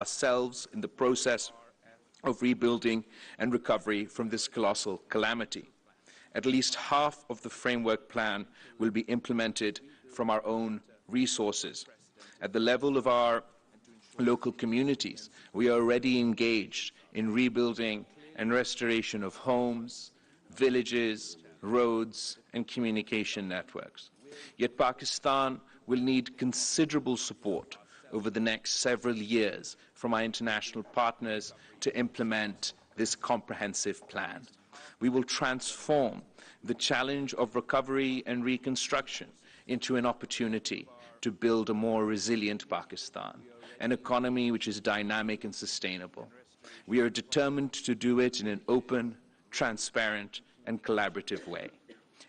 ourselves in the process of rebuilding and recovery from this colossal calamity. At least half of the framework plan will be implemented from our own resources. At the level of our local communities, we are already engaged in rebuilding and restoration of homes, villages, roads, and communication networks. Yet Pakistan will need considerable support over the next several years from our international partners to implement this comprehensive plan. We will transform the challenge of recovery and reconstruction into an opportunity to build a more resilient Pakistan, an economy which is dynamic and sustainable. We are determined to do it in an open, transparent, and collaborative way.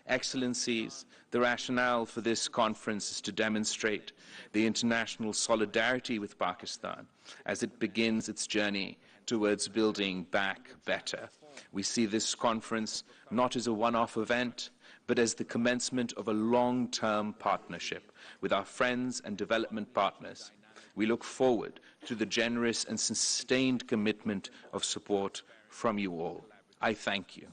Excellencies, the rationale for this conference is to demonstrate the international solidarity with Pakistan as it begins its journey towards building back better. We see this conference not as a one-off event, but as the commencement of a long-term partnership with our friends and development partners. We look forward to the generous and sustained commitment of support from you all. I thank you.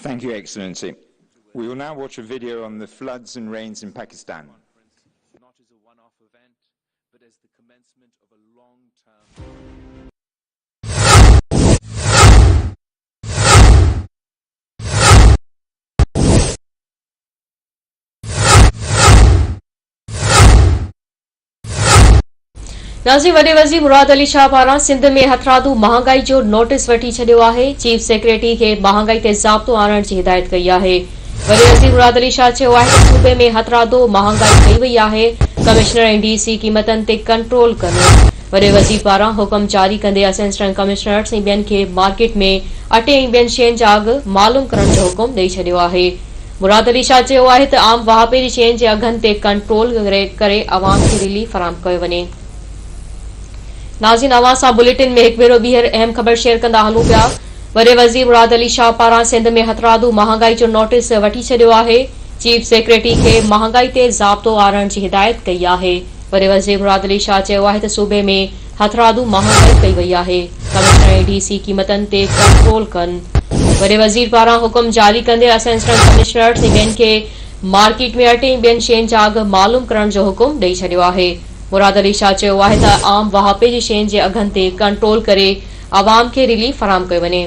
Thank you, Excellency. We will now watch a video on the floods and rains in Pakistan. Not as a one-off event, but as the commencement of a long-term. नाज़रीन, वॾे वज़ीर मुराद अली शाह पारां सिंध में हथरादू महांगाई जो notice वठी छॾियो आहे। चीफ सेक्रेटरी खे महांगाई ते ज़ाब्तो आणण जी हिदायत कई आहे। वॾे वज़ीर मुराद अली शाह चयो आहे त सूबे में हथरादू महांगाई कई वई आहे। कमिश्नर ऐं डीसी क़ीमतनि ते कंट्रोल कनि। वॾे वज़ीर पारां हुकुम जारी कंदे असिस्टेंट कमिश्नर्स ऐं ॿियनि खे मार्केट में अटे ऐं ॿियनि शयुनि जा अघ मालूम करण जो हुकुम ॾेई छॾियो आहे। मुराद अली शाह चयो आहे त आम वाहपे जी शयुनि जे अघनि ते कंट्रोल करे अवाम खे रिलीफ फराहम कयो वञे। नाज़रीन, अवां सां बुलेटिन में हिकु भेरो ॿीहर अहम ख़बर शेयर कंदा हलूं पिया। वॾे वज़ीर मुराद अली शाह पारां सिंध में हथरादू महांगाई जो नोटिस वठी छॾियो आहे। चीफ सेक्रेटरी खे महांगाई ते ज़ाब्तो आणण जी हिदायत कई आहे। वॾे वज़ीर मुराद अली शाह चयो आहे त सूबे में हथरादू महांगाई कई वई आहे। कमिश्नर ऐं डीसी क़ीमतनि ते कंट्रोल कनि। वॾे वज़ीर पारां हुकुम जारी कंदे असिस्टेंट कमिश्नर्स ऐं ॿियनि खे मार्केट में अटे ऐं ॿियनि शयुनि जा अघ मालूम करण जो हुकुम ॾेई छॾियो आहे। मुराद अली शाह चयो आहे त आम वाहपे जी शयुनि जे अघनि ते कंट्रोल करे अवाम खे रिलीफ फराहम कयो वञे।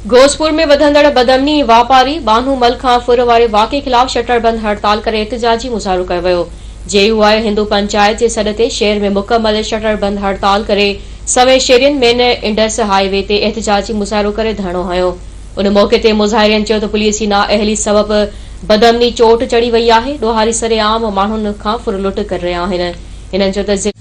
घोसपुर में वधंदड़ बदमनी वापारी बानू मल खां फुर वारे वाक़े खिलाफ़ शटर बंद हड़ताल करे एहतिजाजी मुज़ाहिरो कयो वियो। जेयूआई हिंदू पंचायत जे सॾ ते शहर में मुकमल शटर बंद हड़ताल करे सवे शेरियन मेन इंडस हाईवे ते एहतिजाजी मुज़ाहिरो करे धरणो हयो। उन मौके ते मुज़ाहिरनि चयो त पुलिस जी नाअहली सबबि बदमनी चोट चढ़ी वई आहे। ॾोहारी सरेआम माण्हुनि खां फुर लुट करे रहिया आहिनि। हिननि चयो त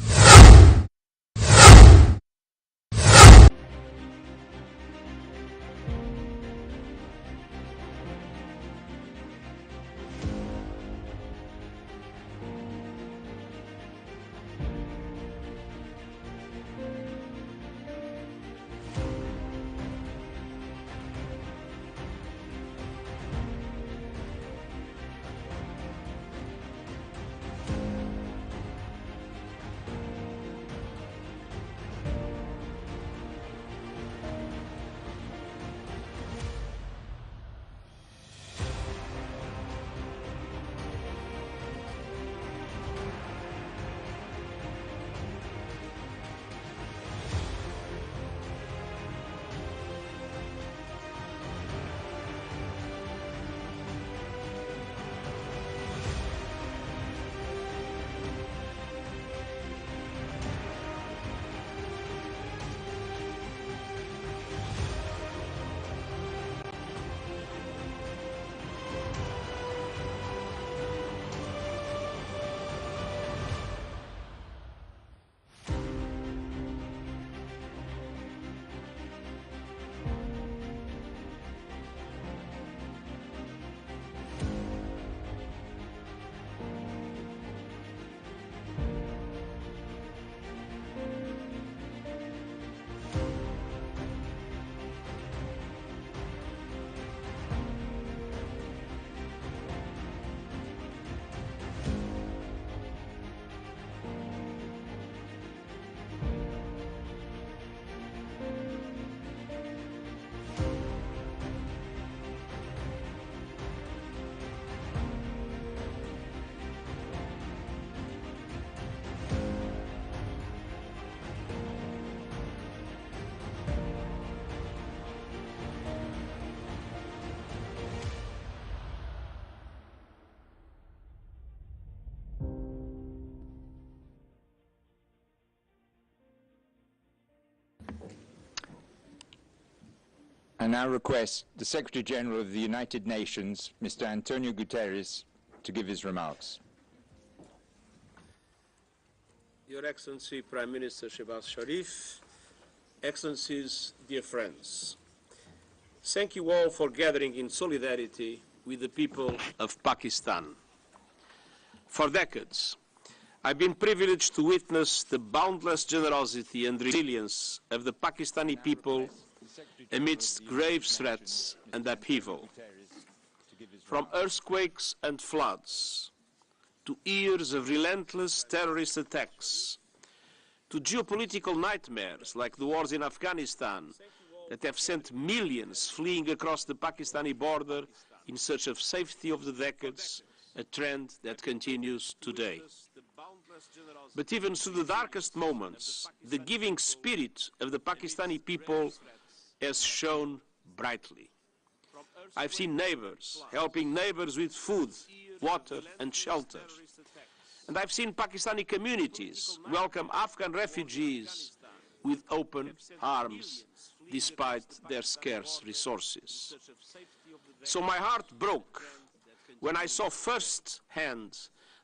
I now request the Secretary General of the United Nations, Mr. Antonio Guterres, to give his remarks. Your Excellency Prime Minister Shehbaz Sharif, Excellencies, dear friends, thank you all for gathering in solidarity with the people of Pakistan. For decades, I've been privileged to witness the boundless generosity and resilience of the Pakistani people amidst grave threats and upheaval. From earthquakes and floods, to years of relentless terrorist attacks, to geopolitical nightmares like the wars in Afghanistan that have sent millions fleeing across the Pakistani border in search of safety over the decades, a trend that continues today. But even through the darkest moments, the giving spirit of the Pakistani people has shone brightly. I've seen neighbors helping neighbors with food, water and shelter. And I've seen Pakistani communities welcome Afghan refugees with open arms despite their scarce resources. So my heart broke when I saw firsthand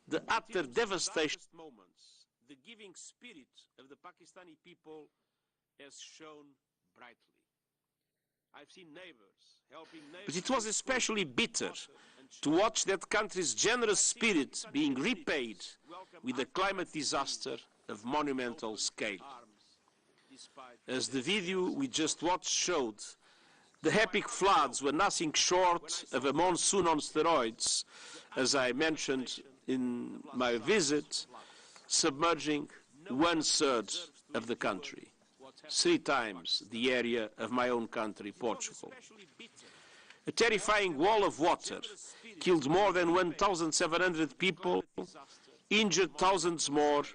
the utter devastation. The giving spirit of the Pakistani people has shone brightly. I've seen neighbors helping neighbors. But it was especially bitter to watch that country's generous spirit being repaid with a climate disaster of monumental scale. As the video we just watched showed, the epic floods were nothing short of a monsoon on steroids, as I mentioned in my visit, submerging 1/3 of the country, 3 times the area of my own country, Portugal. A terrifying wall of water killed more than 1,700 people, injured thousands more,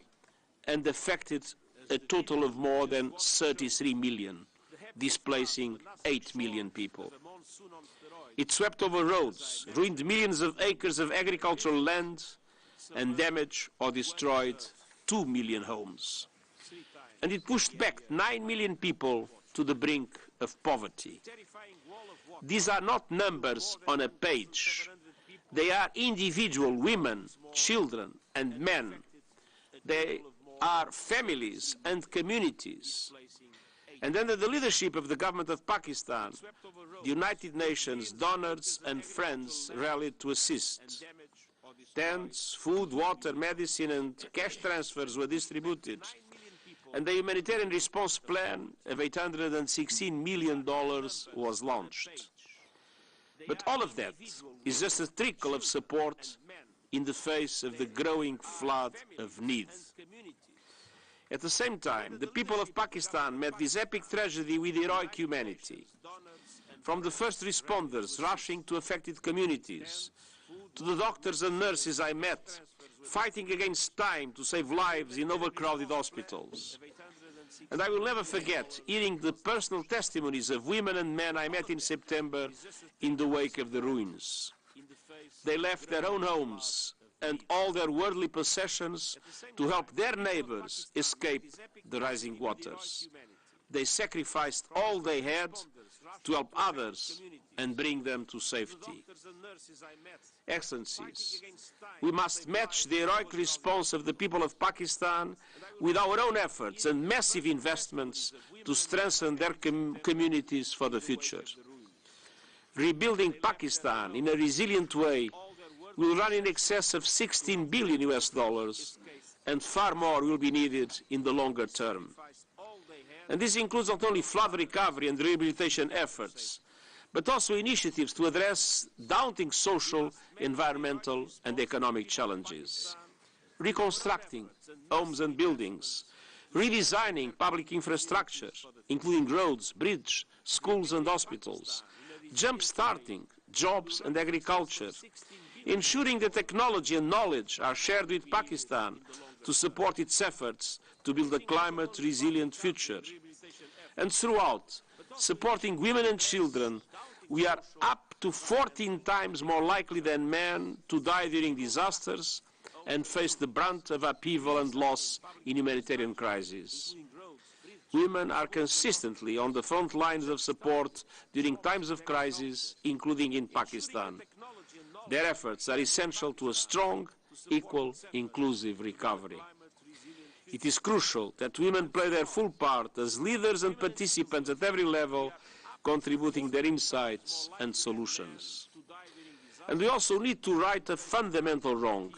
and affected a total of more than 33 million, displacing 8 million people. It swept over roads, ruined millions of acres of agricultural land, and damaged or destroyed 2 million homes. And it pushed back 9 million people to the brink of poverty. These are not numbers on a page. They are individual women, children, and men. They are families and communities. And under the leadership of the government of Pakistan, the United Nations donors and friends rallied to assist. Tents, food, water, medicine, and cash transfers were distributed. And the humanitarian response plan of $816 million was launched. But all of that is just a trickle of support in the face of the growing flood of need. At the same time, the people of Pakistan met this epic tragedy with heroic humanity. From the first responders rushing to affected communities, to the doctors and nurses I met, fighting against time to save lives in overcrowded hospitals. And I will never forget hearing the personal testimonies of women and men I met in September in the wake of the ruins. They left their own homes and all their worldly possessions to help their neighbors escape the rising waters. They sacrificed all they had to help others and bring them to safety. Excellencies, we must match the heroic response of the people of Pakistan with our own efforts and massive investments to strengthen their communities for the future. Rebuilding Pakistan in a resilient way will run in excess of $16 billion US, and far more will be needed in the longer term. And this includes not only flood recovery and rehabilitation efforts, but also initiatives to address daunting social, environmental, and economic challenges. Reconstructing homes and buildings, redesigning public infrastructure, including roads, bridges, schools and hospitals, jump-starting jobs and agriculture, ensuring that technology and knowledge are shared with Pakistan to support its efforts to build a climate-resilient future. And throughout, supporting women and children, we are up to 14 times more likely than men to die during disasters and face the brunt of upheaval and loss in humanitarian crises. Women are consistently on the front lines of support during times of crisis, including in Pakistan. Their efforts are essential to a strong, equal, inclusive recovery. It is crucial that women play their full part as leaders and participants at every level, contributing their insights and solutions. And we also need to right a fundamental wrong.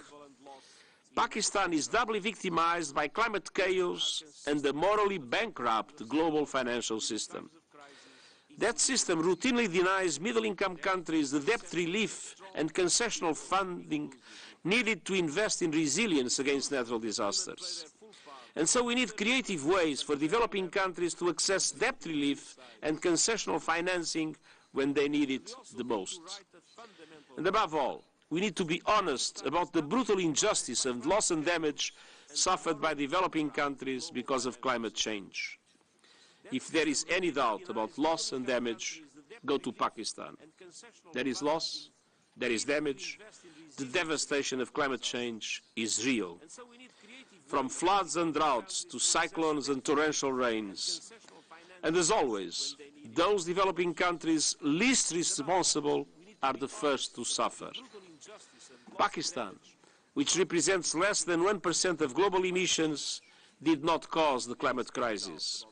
Pakistan is doubly victimized by climate chaos and the morally bankrupt global financial system. That system routinely denies middle-income countries the debt relief and concessional funding needed to invest in resilience against natural disasters. And so we need creative ways for developing countries to access debt relief and concessional financing when they need it the most. And above all, we need to be honest about the brutal injustice and loss and damage suffered by developing countries because of climate change. If there is any doubt about loss and damage, go to Pakistan. There is loss, there is damage. The devastation of climate change is real. From floods and droughts to cyclones and torrential rains. And as always, those developing countries least responsible are the first to suffer. Pakistan, which represents less than 1% of global emissions, did not cause the climate crisis,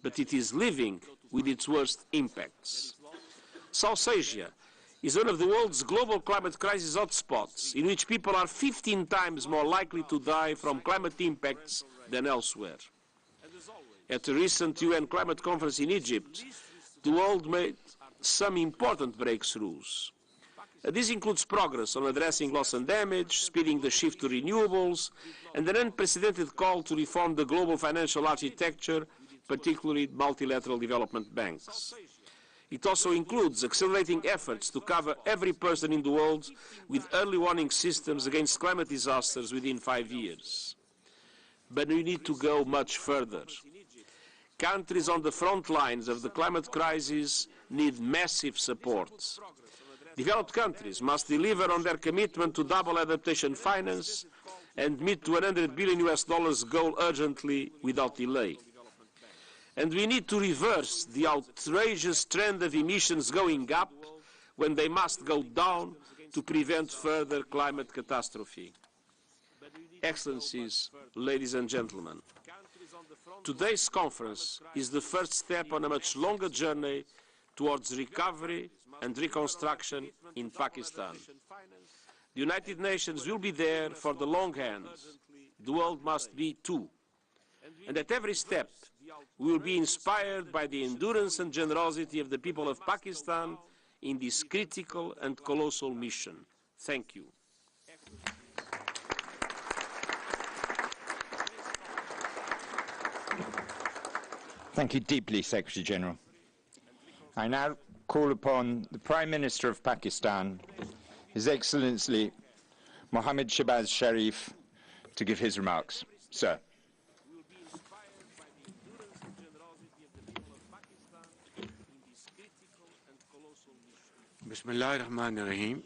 but it is living with its worst impacts. South Asia is one of the world's global climate crisis hotspots, in which people are 15 times more likely to die from climate impacts than elsewhere. At a recent UN climate conference in Egypt, the world made some important breakthroughs. This includes progress on addressing loss and damage, speeding the shift to renewables, and an unprecedented call to reform the global financial architecture, particularly multilateral development banks. It also includes accelerating efforts to cover every person in the world with early warning systems against climate disasters within 5 years. But we need to go much further. Countries on the front lines of the climate crisis need massive support. Developed countries must deliver on their commitment to double adaptation finance and meet the $100 billion goal urgently without delay. And we need to reverse the outrageous trend of emissions going up when they must go down to prevent further climate catastrophe. Excellencies, ladies and gentlemen, today's conference is the first step on a much longer journey towards recovery and reconstruction in Pakistan. The United Nations will be there for the long hand. The world must be too. And at every step, we will be inspired by the endurance and generosity of the people of Pakistan in this critical and colossal mission. Thank you. Thank you deeply, Secretary General. I now call upon the Prime Minister of Pakistan, His Excellency Mohammad Shehbaz Sharif, to give his remarks. Sir. Bismillahirrahmanirrahim.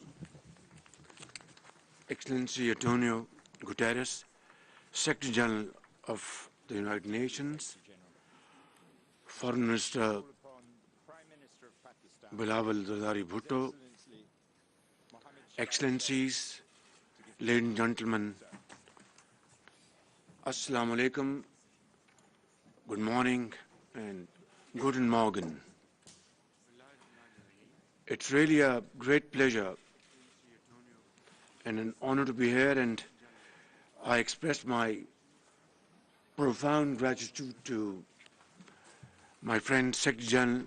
Excellency Antonio Guterres, Secretary General of the United Nations, Foreign Minister Bilawal Zardari Bhutto, Excellencies, ladies and gentlemen, Assalamu alaikum, good morning and guten Morgen. It's really a great pleasure and an honor to be here, and I express my profound gratitude to my friend Secretary General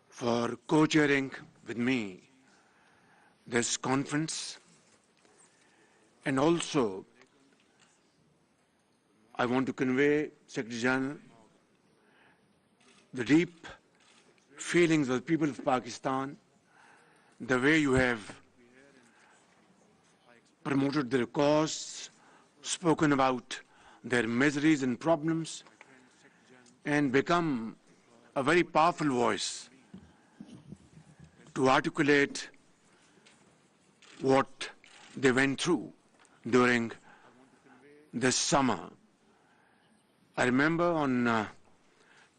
for co-chairing with me this conference. And also, I want to convey, Secretary General, the deep feelings of the people of Pakistan, the way you have promoted their cause, spoken about their miseries and problems, and become a very powerful voice to articulate what they went through during this summer. I remember on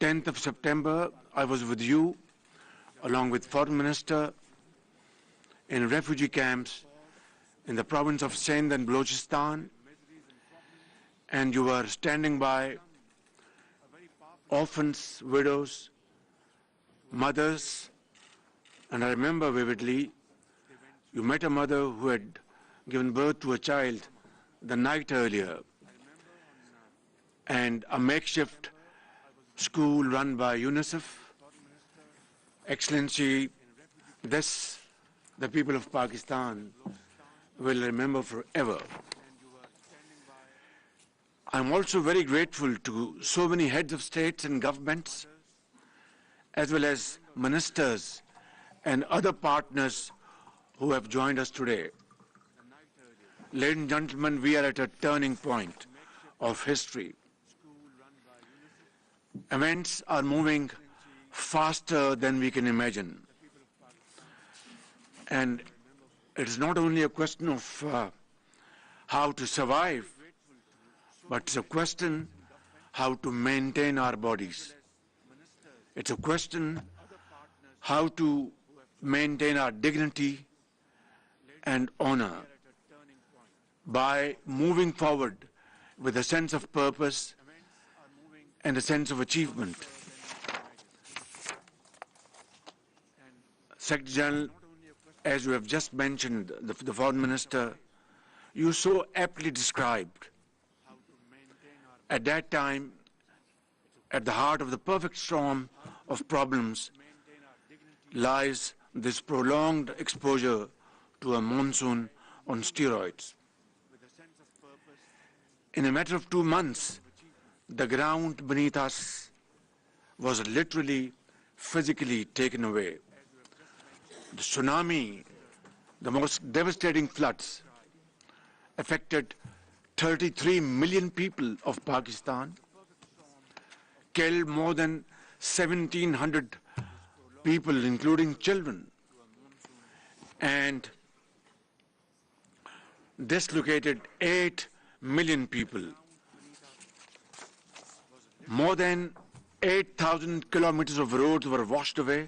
10th of September, I was with you, along with Foreign Minister, in refugee camps in the province of Sindh and Balochistan, and you were standing by orphans, widows, mothers, and I remember vividly, you met a mother who had given birth to a child the night earlier, and a makeshift school run by UNICEF. Excellency, this the people of Pakistan will remember forever. I'm also very grateful to so many heads of states and governments, as well as ministers and other partners who have joined us today. Ladies and gentlemen, we are at a turning point of history. Events are moving faster than we can imagine. And it is not only a question of how to survive, but it's a question how to maintain our bodies. It's a question how to maintain our dignity and honor by moving forward with a sense of purpose and a sense of achievement. Secretary General, as you have just mentioned, the Foreign Minister, you so aptly described, at that time, at the heart of the perfect storm of problems lies this prolonged exposure to a monsoon on steroids. In a matter of 2 months, the ground beneath us was literally, physically taken away. The tsunami, the most devastating floods, affected 33 million people of Pakistan, killed more than 1,700 people, including children, and dislocated 8 million people. More than 8,000 kilometers of roads were washed away,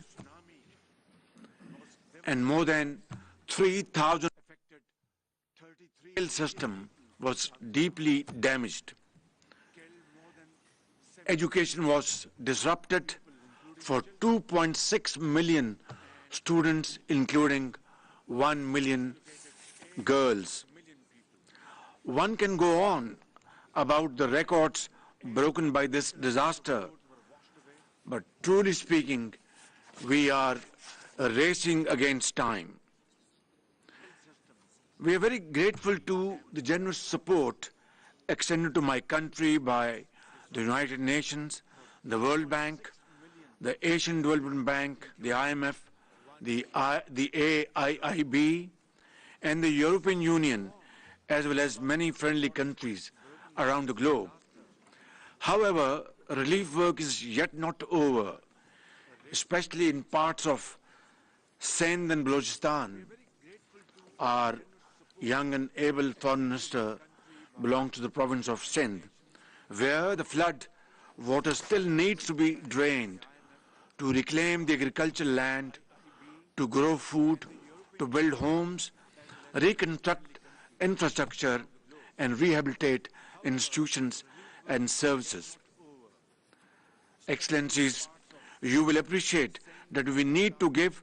and more than 3,000 affected 33 rail system was deeply damaged. Education was disrupted for 2.6 million students, including 1 million girls. One can go on about the records broken by this disaster, but truly speaking, we are racing against time. We are very grateful to the generous support extended to my country by the United Nations, the World Bank, the Asian Development Bank, the IMF, the AIIB, and the European Union, as well as many friendly countries around the globe. However, relief work is yet not over, especially in parts of Sindh and Balochistan. Our young and able Foreign Minister belongs to the province of Sindh, where the flood water still needs to be drained to reclaim the agricultural land, to grow food, to build homes, reconstruct infrastructure, and rehabilitate institutions and services. Excellencies, you will appreciate that we need to give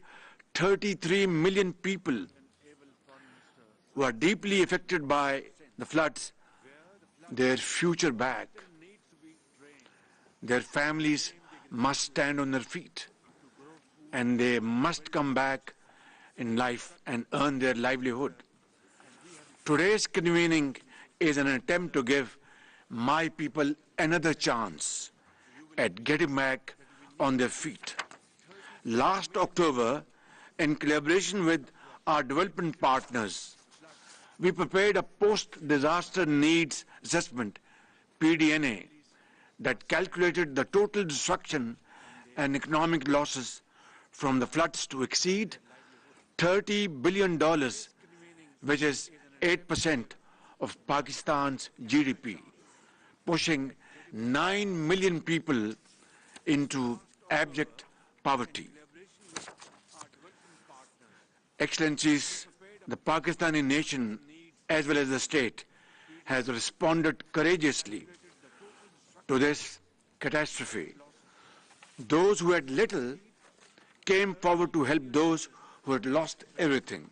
33 million people who are deeply affected by the floods their future back. Their families must stand on their feet, and they must come back in life and earn their livelihood. Today's convening is an attempt to give my people another chance at getting back on their feet. Last October, in collaboration with our development partners, we prepared a post-disaster needs assessment, PDNA, that calculated the total destruction and economic losses from the floods to exceed $30 billion, which is 8% of Pakistan's GDP, pushing 9 million people into abject poverty. Excellencies, the Pakistani nation, as well as the state, has responded courageously to this catastrophe. Those who had little came forward to help those who had lost everything.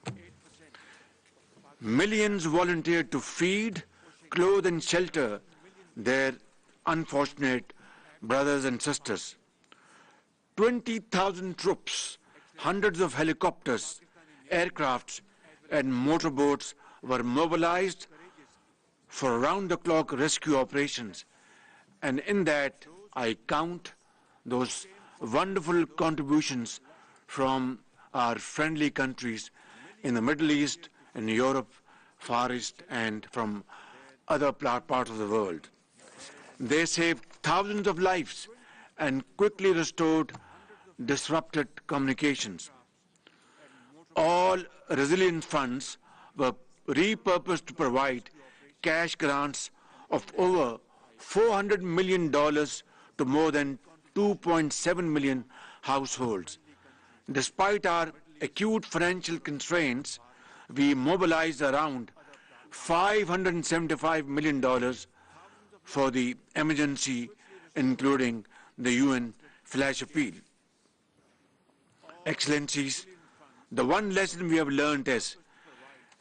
Millions volunteered to feed, clothe and shelter their unfortunate brothers and sisters. 20,000 troops, hundreds of helicopters, aircrafts and motorboats were mobilized for round-the-clock rescue operations. And in that, I count those wonderful contributions from our friendly countries in the Middle East, in Europe, Far East, and from other parts of the world. They saved thousands of lives and quickly restored disrupted communications. All resilience funds were repurposed to provide cash grants of over $400 million to more than 2.7 million households. Despite our acute financial constraints, we mobilized around $575 million for the emergency, including the UN flash appeal. Excellencies, the one lesson we have learned is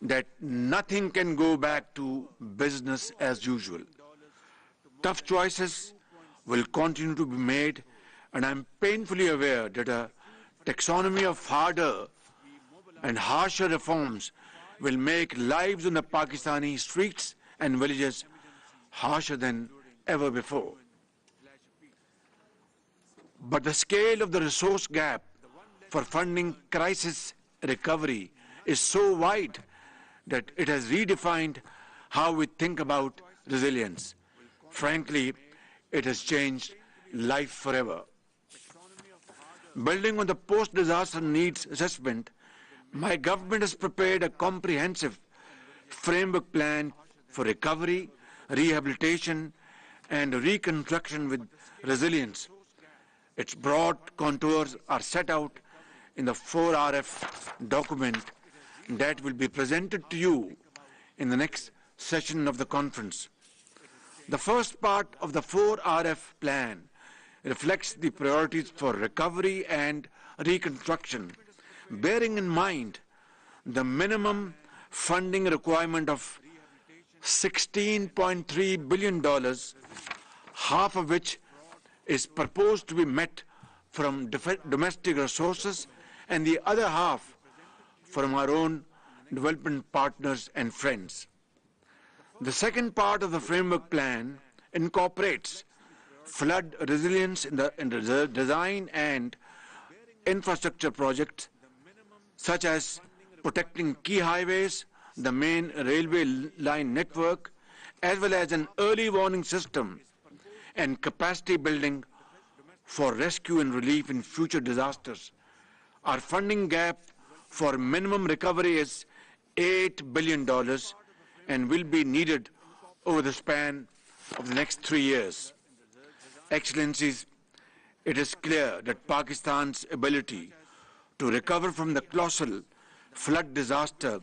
that nothing can go back to business as usual. Tough choices will continue to be made, and I'm painfully aware that a taxonomy of harder and harsher reforms will make lives in the Pakistani streets and villages harsher than ever before. But the scale of the resource gap for funding crisis recovery is so wide that it has redefined how we think about resilience. Frankly, it has changed life forever. Building on the post-disaster needs assessment, my government has prepared a comprehensive framework plan for recovery, rehabilitation, and reconstruction with resilience. Its broad contours are set out in the 4RF document that will be presented to you in the next session of the conference. The first part of the 4RF plan reflects the priorities for recovery and reconstruction, bearing in mind the minimum funding requirement of $16.3 billion, half of which is proposed to be met from domestic resources and the other half from our own development partners and friends. The second part of the framework plan incorporates flood resilience in the design and infrastructure projects such as protecting key highways, the main railway line network, as well as an early warning system and capacity building for rescue and relief in future disasters. Our funding gap for minimum recovery is $8 billion and will be needed over the span of the next 3 years. Excellencies, it is clear that Pakistan's ability to recover from the colossal flood disaster,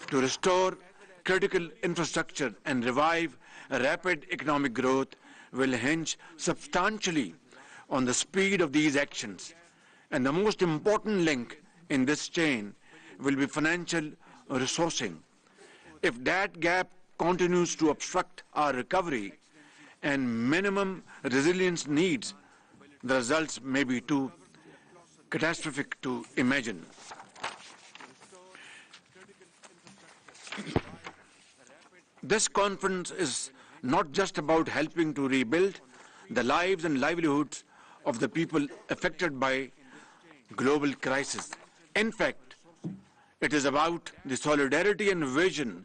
to restore critical infrastructure and revive rapid economic growth will hinge substantially on the speed of these actions. And the most important link in this chain will be financial resourcing. If that gap continues to obstruct our recovery and minimum resilience needs, the results may be too catastrophic to imagine. This conference is not just about helping to rebuild the lives and livelihoods of the people affected by global crisis. In fact, it is about the solidarity and vision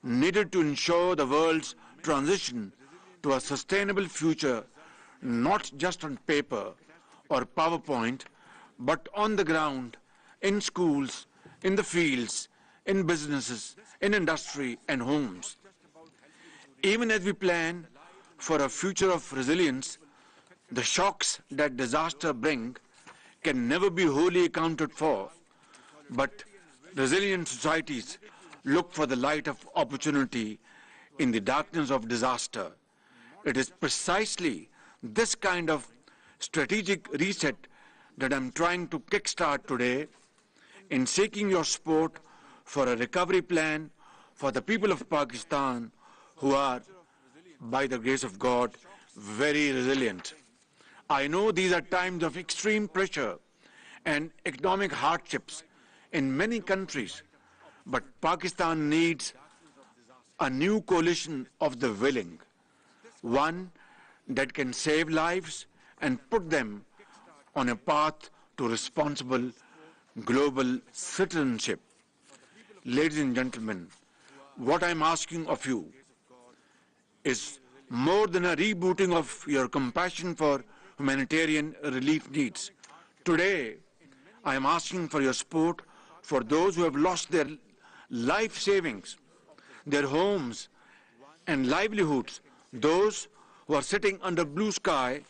needed to ensure the world's transition to a sustainable future, not just on paper or PowerPoint, but on the ground, in schools, in the fields, in businesses, in industry and homes. Even as we plan for a future of resilience, The shocks that disaster bring can never be wholly accounted for, but resilient societies look for the light of opportunity in the darkness of disaster. It is precisely this kind of strategic reset that I'm trying to kickstart today in seeking your support for a recovery plan for the people of Pakistan who are, by the grace of God, very resilient. I know these are times of extreme pressure and economic hardships in many countries, but Pakistan needs a new coalition of the willing, one that can save lives and put them on a path to responsible global citizenship. Ladies and gentlemen, what I'm asking of you is more than a rebooting of your compassion for humanitarian relief needs. Today, I am asking for your support for those who have lost their life savings, their homes and livelihoods, those who are sitting under blue sky,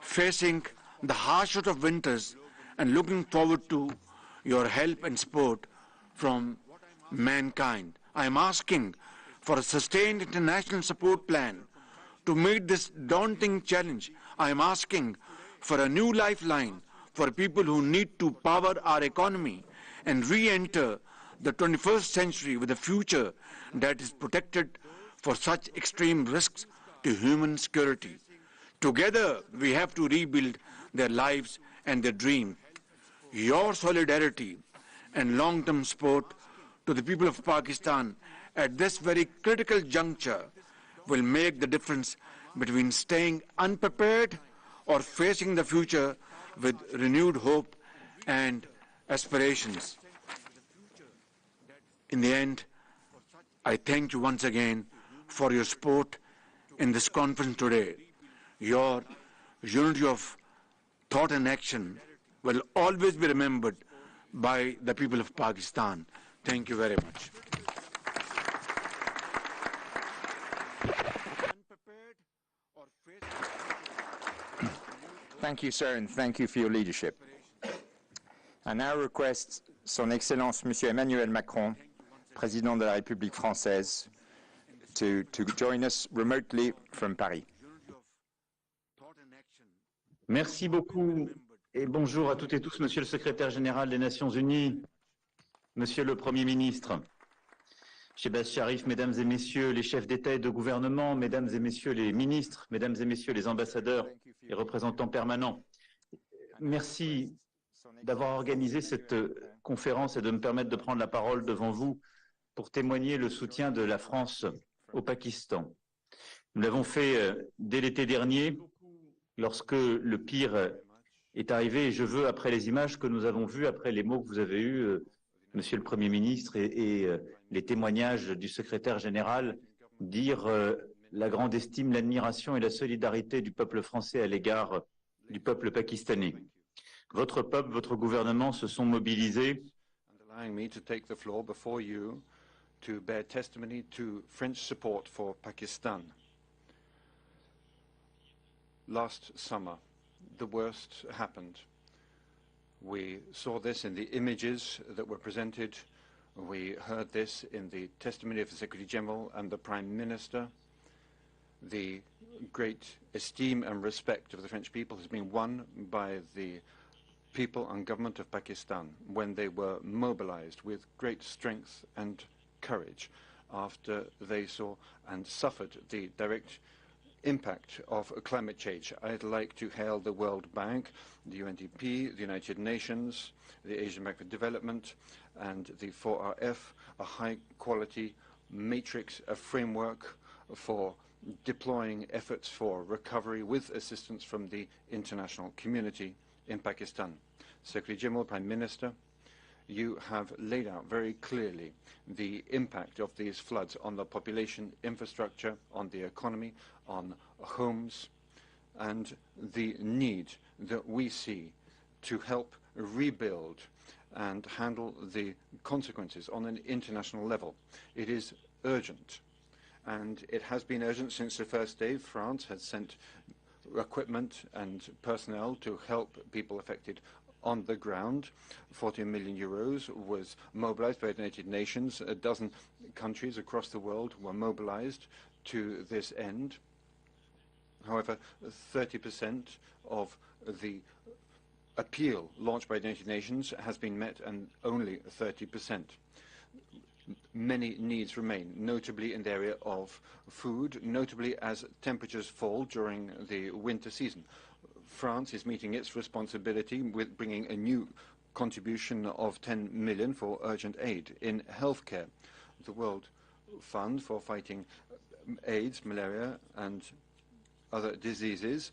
facing the harshest of winters and looking forward to your help and support from mankind. I am asking for a sustained international support plan to meet this daunting challenge. I am asking for a new lifeline for people who need to power our economy and re-enter the 21st century with a future that is protected for such extreme risks to human security. Together, we have to rebuild their lives and their dreams. Your solidarity and long-term support to the people of Pakistan at this very critical juncture will make the difference between staying unprepared or facing the future with renewed hope and aspirations. In the end, I thank you once again for your support in this conference today. Your unity of thought and action will always be remembered by the people of Pakistan. Thank you very much. Thank you, sir, and thank you for your leadership. I now request Son Excellence Monsieur Emmanuel Macron, Président de la République française, to join us remotely from Paris. Merci beaucoup et bonjour à toutes et tous, Monsieur le Secrétaire général des Nations Unies, Monsieur le Premier ministre, Shehbaz Sharif, Mesdames et Messieurs les chefs d'État et de gouvernement, Mesdames et Messieurs les ministres, Mesdames et Messieurs les ambassadeurs et représentants permanents. Merci d'avoir organisé cette conférence et de me permettre de prendre la parole devant vous pour témoigner le soutien de la France au Pakistan. Nous l'avons fait dès l'été dernier, lorsque le pire est arrivé, et je veux, après les images que nous avons vues, après les mots que vous avez eus, Monsieur le Premier ministre, et les témoignages du secrétaire général, dire la grande estime, l'admiration et la solidarité du peuple français à l'égard du peuple pakistanais. Votre peuple, votre gouvernement se sont mobilisés. Allowing me to take the floor before you to bear testimony to French support for Pakistan. Last summer, the worst happened. We saw this in the images that were presented. We heard this in the testimony of the Secretary General and the Prime Minister. The great esteem and respect of the French people has been won by the people and government of Pakistan when they were mobilized with great strength and courage after they saw and suffered the direct impact of climate change. I'd like to hail the World Bank, the UNDP, the United Nations, the Asian Bank for Development, and the 4RF, a high-quality matrix, a framework for deploying efforts for recovery with assistance from the international community in Pakistan. Secretary General, Prime Minister, you have laid out very clearly the impact of these floods on the population, infrastructure, on the economy, on homes, and the need that we see to help rebuild and handle the consequences on an international level. It is urgent, and it has been urgent since the first day. France has sent equipment and personnel to help people affected on the ground. 14 million euros was mobilized by the United Nations. A dozen countries across the world were mobilized to this end. However, 30% of the appeal launched by the United Nations has been met, and only 30%. Many needs remain, notably in the area of food, notably as temperatures fall during the winter season. France is meeting its responsibility with bringing a new contribution of 10 million for urgent aid in healthcare. The World Fund for fighting AIDS, malaria, and other diseases,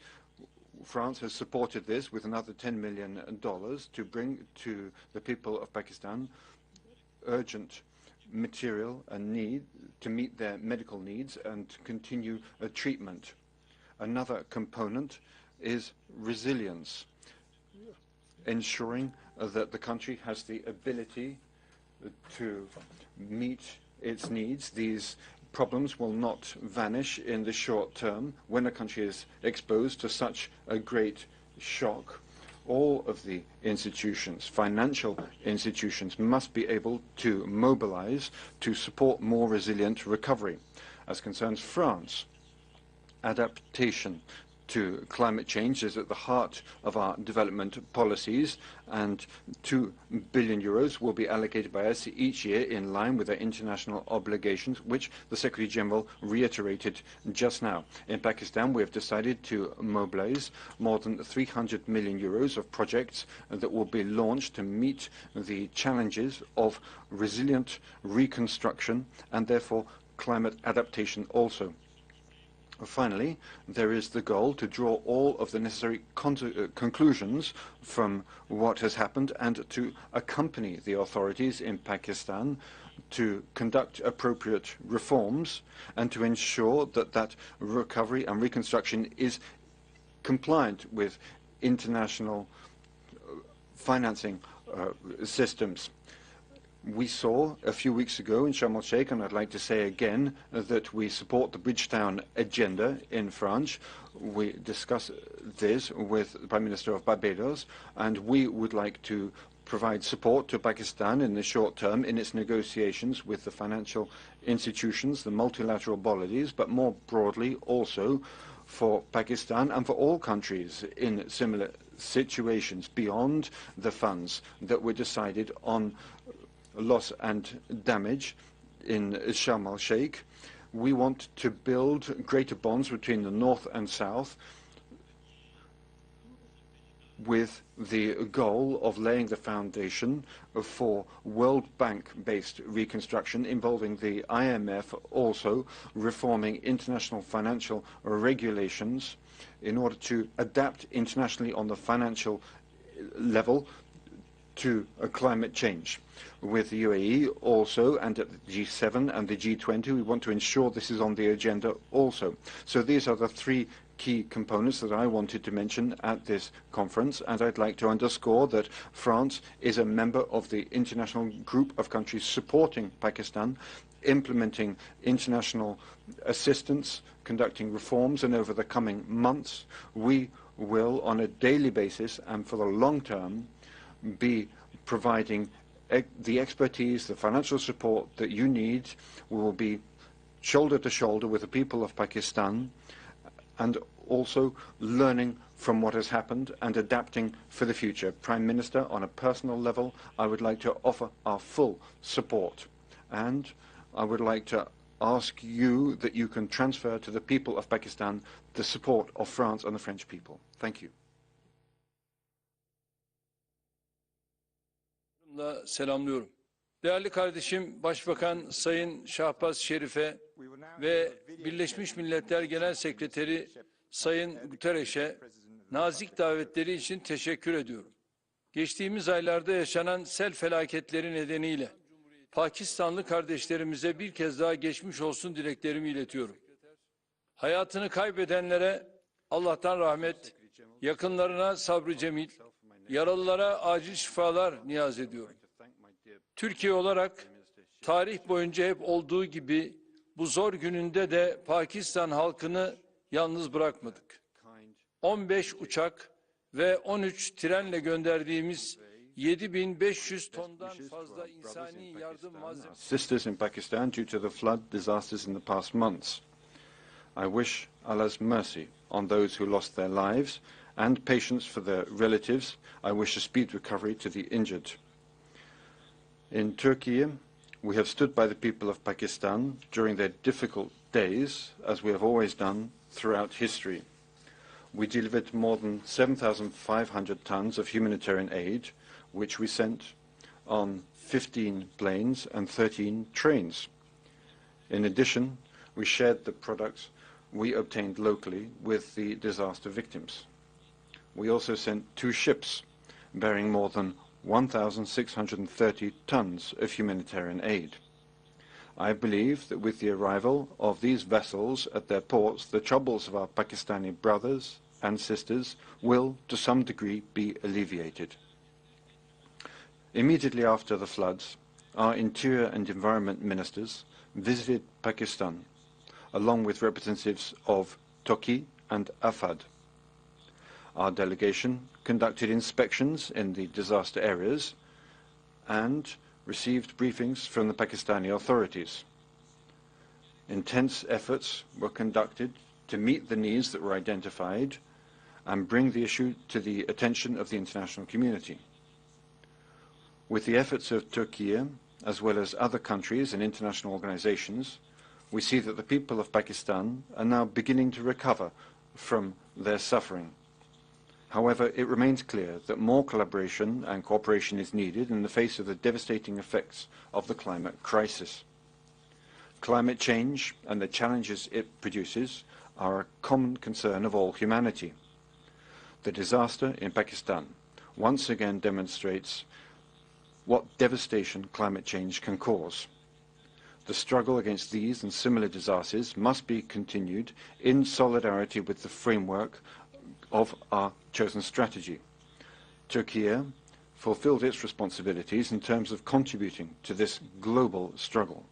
France has supported this with another $10 million to bring to the people of Pakistan urgent material and need to meet their medical needs and to continue treatment. Another component is resilience, ensuring that the country has the ability to meet its needs. These problems will not vanish in the short term when a country is exposed to such a great shock. All of the institutions, financial institutions, must be able to mobilize to support more resilient recovery. As concerns France, adaptation to climate change is at the heart of our development policies, and 2 billion euros will be allocated by us each year in line with our international obligations, which the Secretary General reiterated just now. In Pakistan, we have decided to mobilize more than 300 million euros of projects that will be launched to meet the challenges of resilient reconstruction and therefore climate adaptation also. Finally, there is the goal to draw all of the necessary conclusions from what has happened and to accompany the authorities in Pakistan to conduct appropriate reforms and to ensure that that recovery and reconstruction is compliant with international financing systems. We saw a few weeks ago in Sharm el-Sheikh, and I'd like to say again, that we support the Bridgetown agenda in France. We discuss this with the Prime Minister of Barbados, and we would like to provide support to Pakistan in the short term in its negotiations with the financial institutions, the multilateral bodies, but more broadly also for Pakistan and for all countries in similar situations beyond the funds that were decided on loss and damage in Sharm el-Sheikh. We want to build greater bonds between the North and South with the goal of laying the foundation for World Bank-based reconstruction involving the IMF, also reforming international financial regulations in order to adapt internationally on the financial level to climate change. With the UAE also, and at the G7 and the G20, we want to ensure this is on the agenda also. So these are the three key components that I wanted to mention at this conference, and I'd like to underscore that France is a member of the international group of countries supporting Pakistan, implementing international assistance, conducting reforms, and over the coming months, we will, on a daily basis and for the long term, be providing the expertise, the financial support that you need. We will be shoulder to shoulder with the people of Pakistan and also learning from what has happened and adapting for the future. Prime Minister, on a personal level, I would like to offer our full support, and I would like to ask you that you can transfer to the people of Pakistan the support of France and the French people. Thank you. Selamlıyorum. Değerli kardeşim Başbakan Sayın Şahbaz Şerif'e ve Birleşmiş Milletler Genel Sekreteri Sayın Guterres'e nazik davetleri için teşekkür ediyorum. Geçtiğimiz aylarda yaşanan sel felaketleri nedeniyle Pakistanlı kardeşlerimize bir kez daha geçmiş olsun dileklerimi iletiyorum. Hayatını kaybedenlere Allah'tan rahmet, yakınlarına sabrı cemil, yaralılara acil şifalar niyaz ediyorum. Türkiye olarak tarih boyunca hep olduğu gibi bu zor gününde de Pakistan halkını yalnız bırakmadık. 15 uçak ve 13 trenle gönderdiğimiz 7.500 tondan fazla insani yardım malzemesi. Sisters in Pakistan due to the flood disasters in the past months. I wish Allah's mercy on those who lost their lives and patience for their relatives. I wish a speedy recovery to the injured. In Turkey, we have stood by the people of Pakistan during their difficult days, as we have always done throughout history. We delivered more than 7,500 tons of humanitarian aid, which we sent on 15 planes and 13 trains. In addition, we shared the products we obtained locally with the disaster victims. We also sent 2 ships bearing more than 1,630 tons of humanitarian aid. I believe that with the arrival of these vessels at their ports, the troubles of our Pakistani brothers and sisters will, to some degree, be alleviated. Immediately after the floods, our Interior and Environment Ministers visited Pakistan, along with representatives of Turkey and Afad. Our delegation conducted inspections in the disaster areas and received briefings from the Pakistani authorities. Intense efforts were conducted to meet the needs that were identified and bring the issue to the attention of the international community. With the efforts of Turkey, as well as other countries and international organizations, we see that the people of Pakistan are now beginning to recover from their suffering. However, it remains clear that more collaboration and cooperation is needed in the face of the devastating effects of the climate crisis. Climate change and the challenges it produces are a common concern of all humanity. The disaster in Pakistan once again demonstrates what devastation climate change can cause. The struggle against these and similar disasters must be continued in solidarity with the framework of our chosen strategy. Turkey fulfilled its responsibilities in terms of contributing to this global struggle.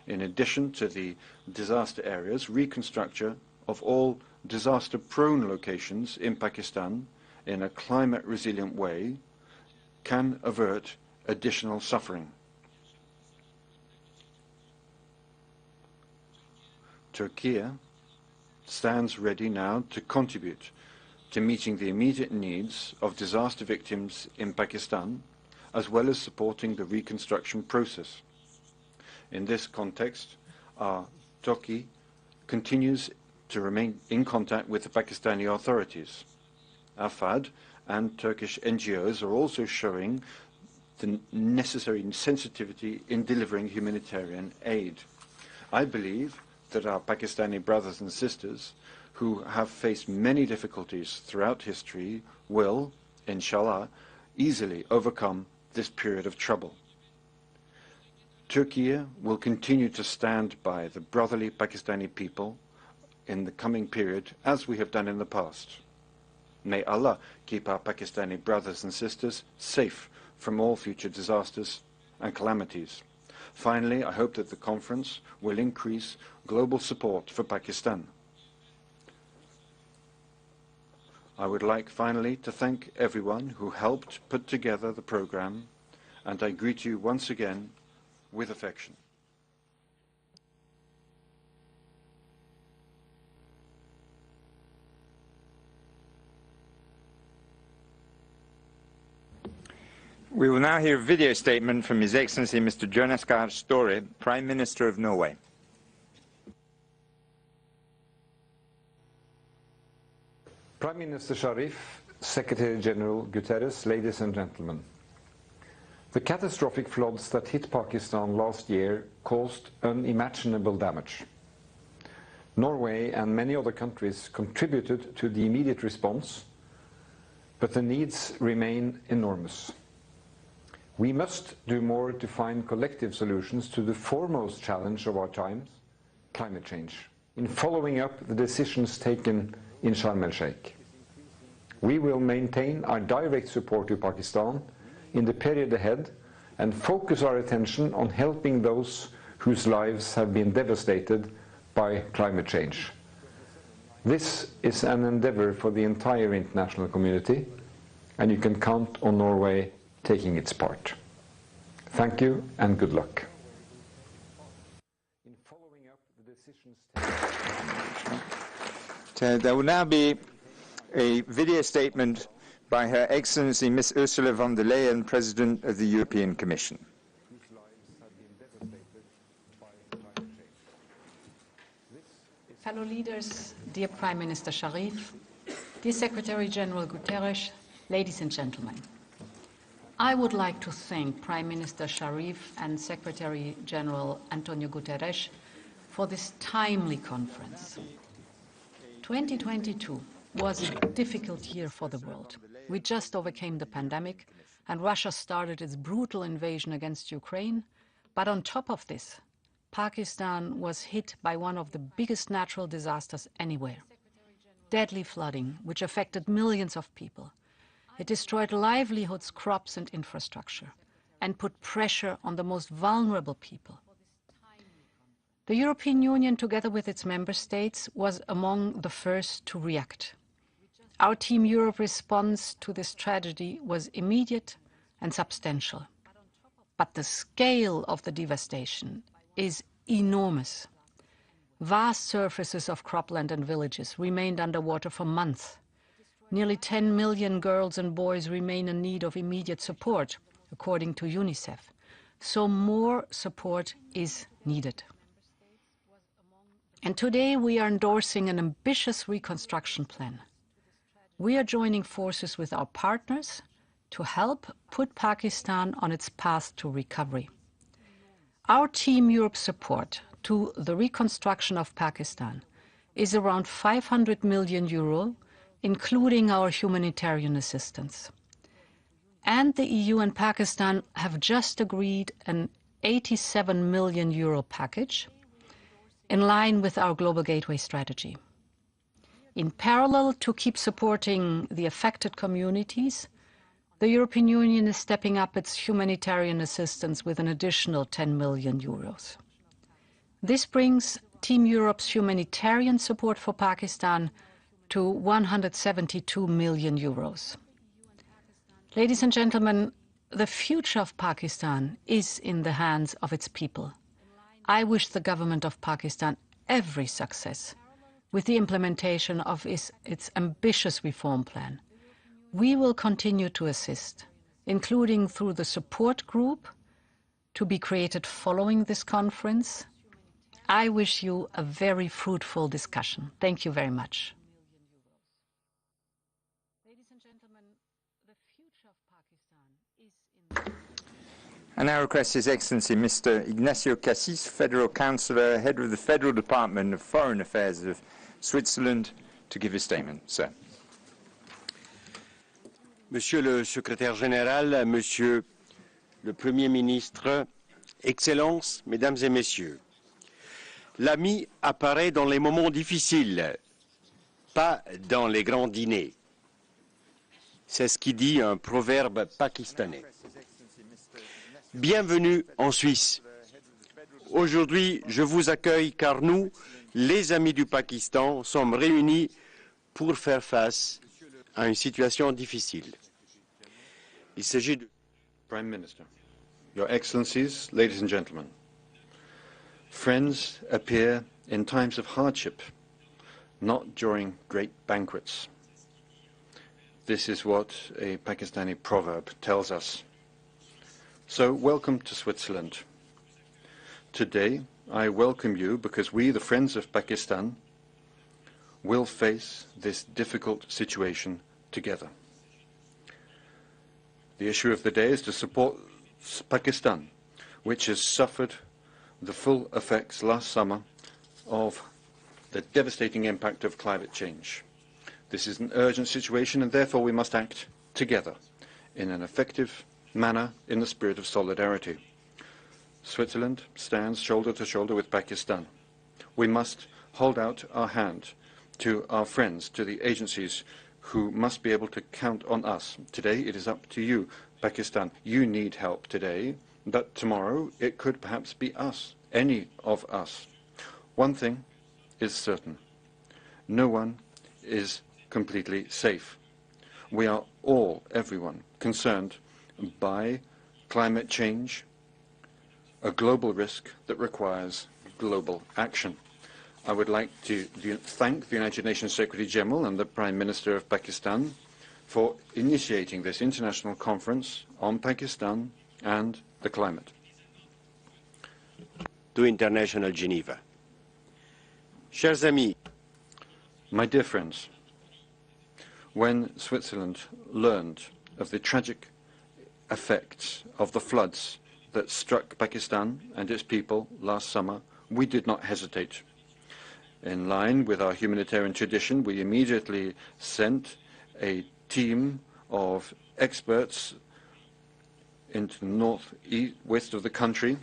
In addition to the disaster areas, reconstruction of all disaster-prone locations in Pakistan in a climate-resilient way can avert additional suffering. Turkey stands ready now to contribute to meeting the immediate needs of disaster victims in Pakistan, as well as supporting the reconstruction process. In this context, Turkey continues to remain in contact with the Pakistani authorities. AFAD and Turkish NGOs are also showing the necessary sensitivity in delivering humanitarian aid. I believe that our Pakistani brothers and sisters, who have faced many difficulties throughout history, will, inshallah, easily overcome this period of trouble. Turkey will continue to stand by the brotherly Pakistani people in the coming period, as we have done in the past. May Allah keep our Pakistani brothers and sisters safe from all future disasters and calamities. Finally, I hope that the conference will increase global support for Pakistan. I would like finally to thank everyone who helped put together the program, and I greet you once again with affection. We will now hear a video statement from His Excellency Mr. Jonas Gahr Støre, Prime Minister of Norway. Prime Minister Sharif, Secretary General Guterres, ladies and gentlemen. The catastrophic floods that hit Pakistan last year caused unimaginable damage. Norway and many other countries contributed to the immediate response, but the needs remain enormous. We must do more to find collective solutions to the foremost challenge of our times, climate change, in following up the decisions taken in Sharm el-Sheikh. We will maintain our direct support to Pakistan in the period ahead and focus our attention on helping those whose lives have been devastated by climate change. This is an endeavour for the entire international community, and you can count on Norway taking its part. Thank you and good luck. In following up the decisions There will now be a video statement by Her Excellency Ms. Ursula von der Leyen, President of the European Commission. Fellow leaders, dear Prime Minister Sharif, dear Secretary General Guterres, ladies and gentlemen, I would like to thank Prime Minister Sharif and Secretary General Antonio Guterres for this timely conference. 2022 was a difficult year for the world. We just overcame the pandemic, and Russia started its brutal invasion against Ukraine. But on top of this, Pakistan was hit by one of the biggest natural disasters anywhere. Deadly flooding, which affected millions of people. It destroyed livelihoods, crops and infrastructure, and put pressure on the most vulnerable people. The European Union, together with its member states, was among the first to react. Our Team Europe response to this tragedy was immediate and substantial. But the scale of the devastation is enormous. Vast surfaces of cropland and villages remained underwater for months. Nearly 10 million girls and boys remain in need of immediate support, according to UNICEF. So more support is needed. And today we are endorsing an ambitious reconstruction plan. We are joining forces with our partners to help put Pakistan on its path to recovery. Our Team Europe support to the reconstruction of Pakistan is around 500 million euro, including our humanitarian assistance. And the EU and Pakistan have just agreed an 87 million euro package in line with our Global Gateway strategy. In parallel, to keep supporting the affected communities, the European Union is stepping up its humanitarian assistance with an additional 10 million euros. This brings Team Europe's humanitarian support for Pakistan to 172 million euros. Ladies and gentlemen, the future of Pakistan is in the hands of its people. I wish the government of Pakistan every success with the implementation of its ambitious reform plan. We will continue to assist, including through the support group to be created following this conference. I wish you a very fruitful discussion. Thank you very much. Ladies and gentlemen, the future of Pakistan is in I now request His Excellency Mr. Ignacio Cassis, Federal Councillor, Head of the Federal Department of Foreign Affairs of Switzerland, to give his statement. Sir. Monsieur le Secrétaire Général, Monsieur le Premier ministre, Excellences, Mesdames et Messieurs, l'ami apparaît dans les moments difficiles, pas dans les grands dîners. C'est ce qui dit un proverbe pakistanais. Bienvenue en Suisse. Aujourd'hui, je vous accueille car nous, les amis du Pakistan, sommes réunis pour faire face à une situation difficile. Il s'agit de... Prime Minister, Your Excellencies, ladies and gentlemen, friends appear in times of hardship, not during great banquets. This is what a Pakistani proverb tells us. So, welcome to Switzerland. Today, I welcome you because we, the friends of Pakistan, will face this difficult situation together. The issue of the day is to support Pakistan, which has suffered the full effects last summer of the devastating impact of climate change. This is an urgent situation, and therefore we must act together in an effective manner in the spirit of solidarity. Switzerland stands shoulder to shoulder with Pakistan. We must hold out our hand to our friends, to the agencies who must be able to count on us. Today it is up to you, Pakistan. You need help today, but tomorrow it could perhaps be us, any of us. One thing is certain. No one is completely safe. We are all, everyone, concerned by climate change, a global risk that requires global action. I would like to thank the United Nations Secretary General and the Prime Minister of Pakistan for initiating this international conference on Pakistan and the climate. To International Geneva. Chers amis, my dear friends, when Switzerland learned of the tragic effects of the floods that struck Pakistan and its people last summer, we did not hesitate. In line with our humanitarian tradition, we immediately sent a team of experts into the northwest of the country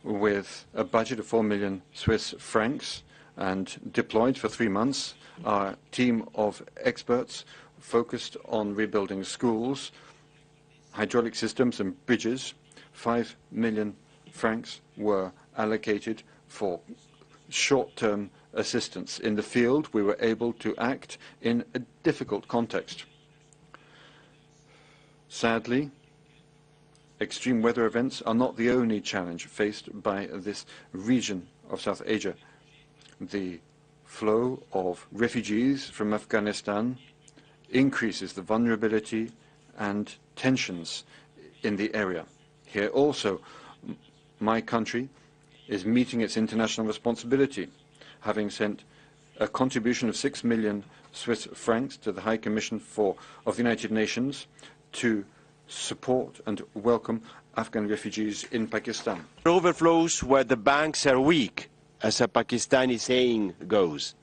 with a budget of 4 million Swiss francs and deployed for 3 months. Our team of experts focused on rebuilding schools, hydraulic systems and bridges. 5 million francs were allocated for short-term assistance. In the field, we were able to act in a difficult context. Sadly, extreme weather events are not the only challenge faced by this region of South Asia. The flow of refugees from Afghanistan increases the vulnerability and tensions in the area. Here also, my country is meeting its international responsibility, having sent a contribution of 6 million Swiss francs to the High Commission of the United Nations to support and welcome Afghan refugees in Pakistan. Overflows where the banks are weak, as a Pakistani saying goes.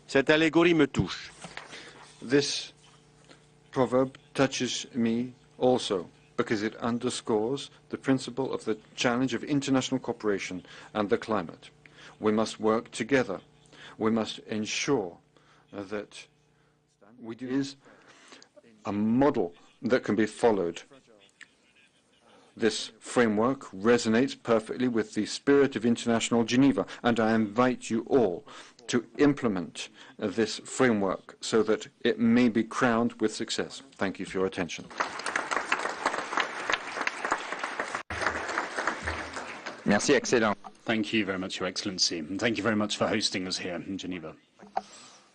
Cette allégorie me touche. This proverb touches me also, because it underscores the principle of the challenge of international cooperation and the climate. We must work together. We must ensure that we do is a model that can be followed. This framework resonates perfectly with the spirit of International Geneva, and I invite you all to implement this framework so that it may be crowned with success. Thank you for your attention. Merci, excellent. Thank you very much, Your Excellency, and thank you very much for hosting us here in Geneva.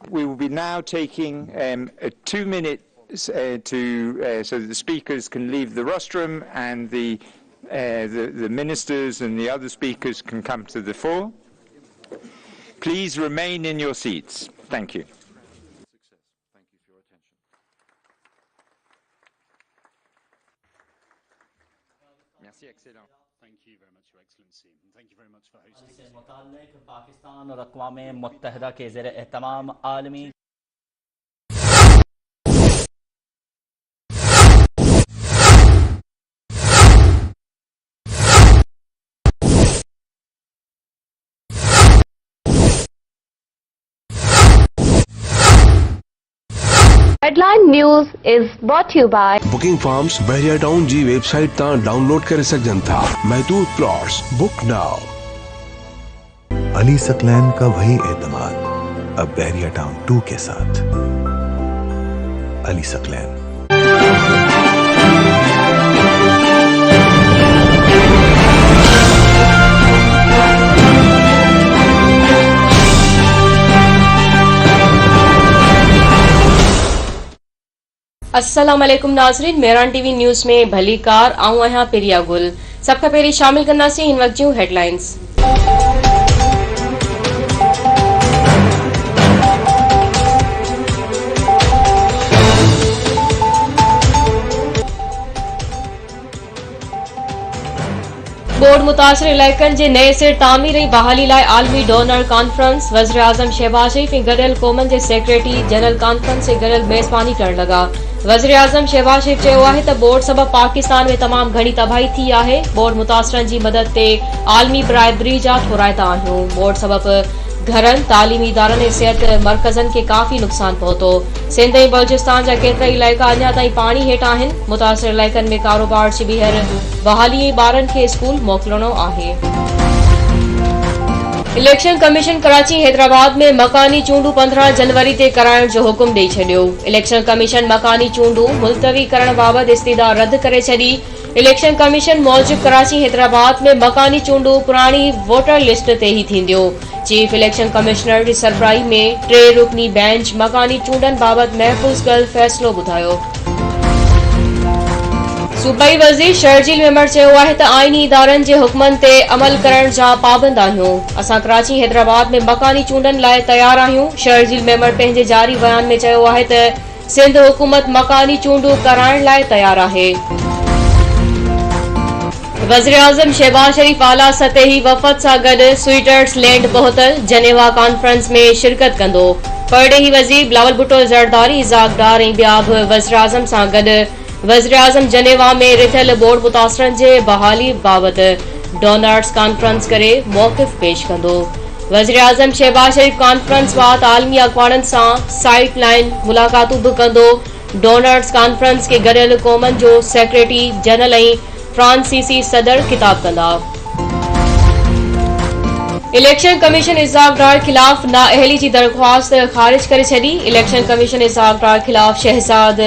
We will be now taking a 2-minute so that the speakers can leave the rostrum and the ministers and the other speakers can come to the fore. Please remain in your seats. Thank you. Merci, excellent. Thank you very much, Your Excellency, and thank you very much for hosting us. Headline News is brought to you by Booking Farms Bahria Town ji website ता download कर सकजन था महदूद plots book now Ali Saqlain का वही एतमाद अब बहरिया town 2 के साथ अली सकलैन। अस्सलाम वालेकुम नाज़रीन, मेहरान टीवी न्यूज़ में भली कार आऊं आहियां पिरिया गुल। सबका पहिरीं शामिल कंदासीं हिन वक्त जूं हेडलाइंस। बोर्ड मुतासिर इलाइक़नि जे नए सिर तामीर ऐं बहाली लाइ आलमी डोनर कॉन्फ्रेंस। वज़ीर आज़म शहबाज शरीफ़ ऐं गॾियल क़ौमनि जे सेक्रेटरी जनरल कॉन्फ्रेंस ऐं गॾियल मेज़बानी करण लॻा। वज़ीर आज़म शहबाज शरीफ़ चयो आहे त बोर्ड सबबि पाकिस्तान में तमाम घणी तबाही थी आहे। बोर्ड मुतासिरनि जी मदद ते आलमी बरादरी जा ठुराइता आहियूं। बोर्ड सबबि घरनि, तालीमी इदारनि ऐं सिहत मर्कज़नि खे काफ़ी नुक़सान पहुतो। सिंध ऐं बलूचिस्तान जा केतिरा इलाइक़ा अञा ताईं पाणी हेठां आहिनि। मुतासिर इलाइक़नि में कारोबार जी ॿीहर बहाली ऐं ॿारनि खे स्कूल मोकिलणो आहे। इलेक्शन कमीशन कराची हैदराबाद में मकानी चूंडू 15 जनवरी ते कराइण जो हुकुम ॾेई छॾियो। इलेक्शन कमीशन मकानी चूंडू मुलतवी करण बाबति इस्तदा रद्द करे छॾी। इलेक्शन कमीशन मूजिब कराची हैदराबाद में मकानी चूंडू पुरानी वोटर लिस्ट ते ही थींदियो। चीफ इलेक्शन कमिश्नर जी सरबराही में 3 रुकनी बेंच मकानी चूंडनि बाबति महफ़ूज़ कल फ़ैसिलो ॿुधायो। सूबाई वज़ीर शर्जील मेमर चयो आहे त आईनी इदारनि जे हुक्मनि ते अमल करण जा पाबंद आहियूं। असां कराची हैदराबाद में मकानी चूंडनि लाइ तयार आहियूं। शर्जील मेमर पंहिंजे जारी बयान में चयो आहे त सिंध हुकूमत मकानी चूंडू कराइण लाइ तयार आहे। वज़ीर आज़म शहबाज शरीफ आला सतही वफ़द सां गॾु स्विट्ज़रलैंड पहुतल जनेवा कॉन्फ्रेंस में शिरकत कंदो। परडेही वज़ीर बिलावल भुट्टो ज़रदारी इज़ाक़दार ऐं ॿिया बि वज़ीर आज़म सां गॾु वज़ीर आज़म जनेवा में रिथियल बोर्ड मुतासिरनि जे बहाली बाबति डोनर्स कॉन्फ्रेंस करे मौक़िफ़ पेश कंदो। वज़ीर आज़म शहबाज शरीफ कॉन्फ्रेंस बाबति आलमी अखबारनि सां साइड लाइन मुलाक़ातूं बि कंदो। डोनर्स कॉन्फ्रेंस के गॾियल क़ौमनि जो सेक्रेटरी जनरल ऐं फ्रांसीसी सदर खिताब कंदा। इलेक्शन कमीशन इज़ाक़दार खिलाफ़ नाअहली जी दरख़्वास्त ख़ारिज करे छॾी। इलेक्शन कमीशन इज़ाक़दार खिलाफ़ शहजाद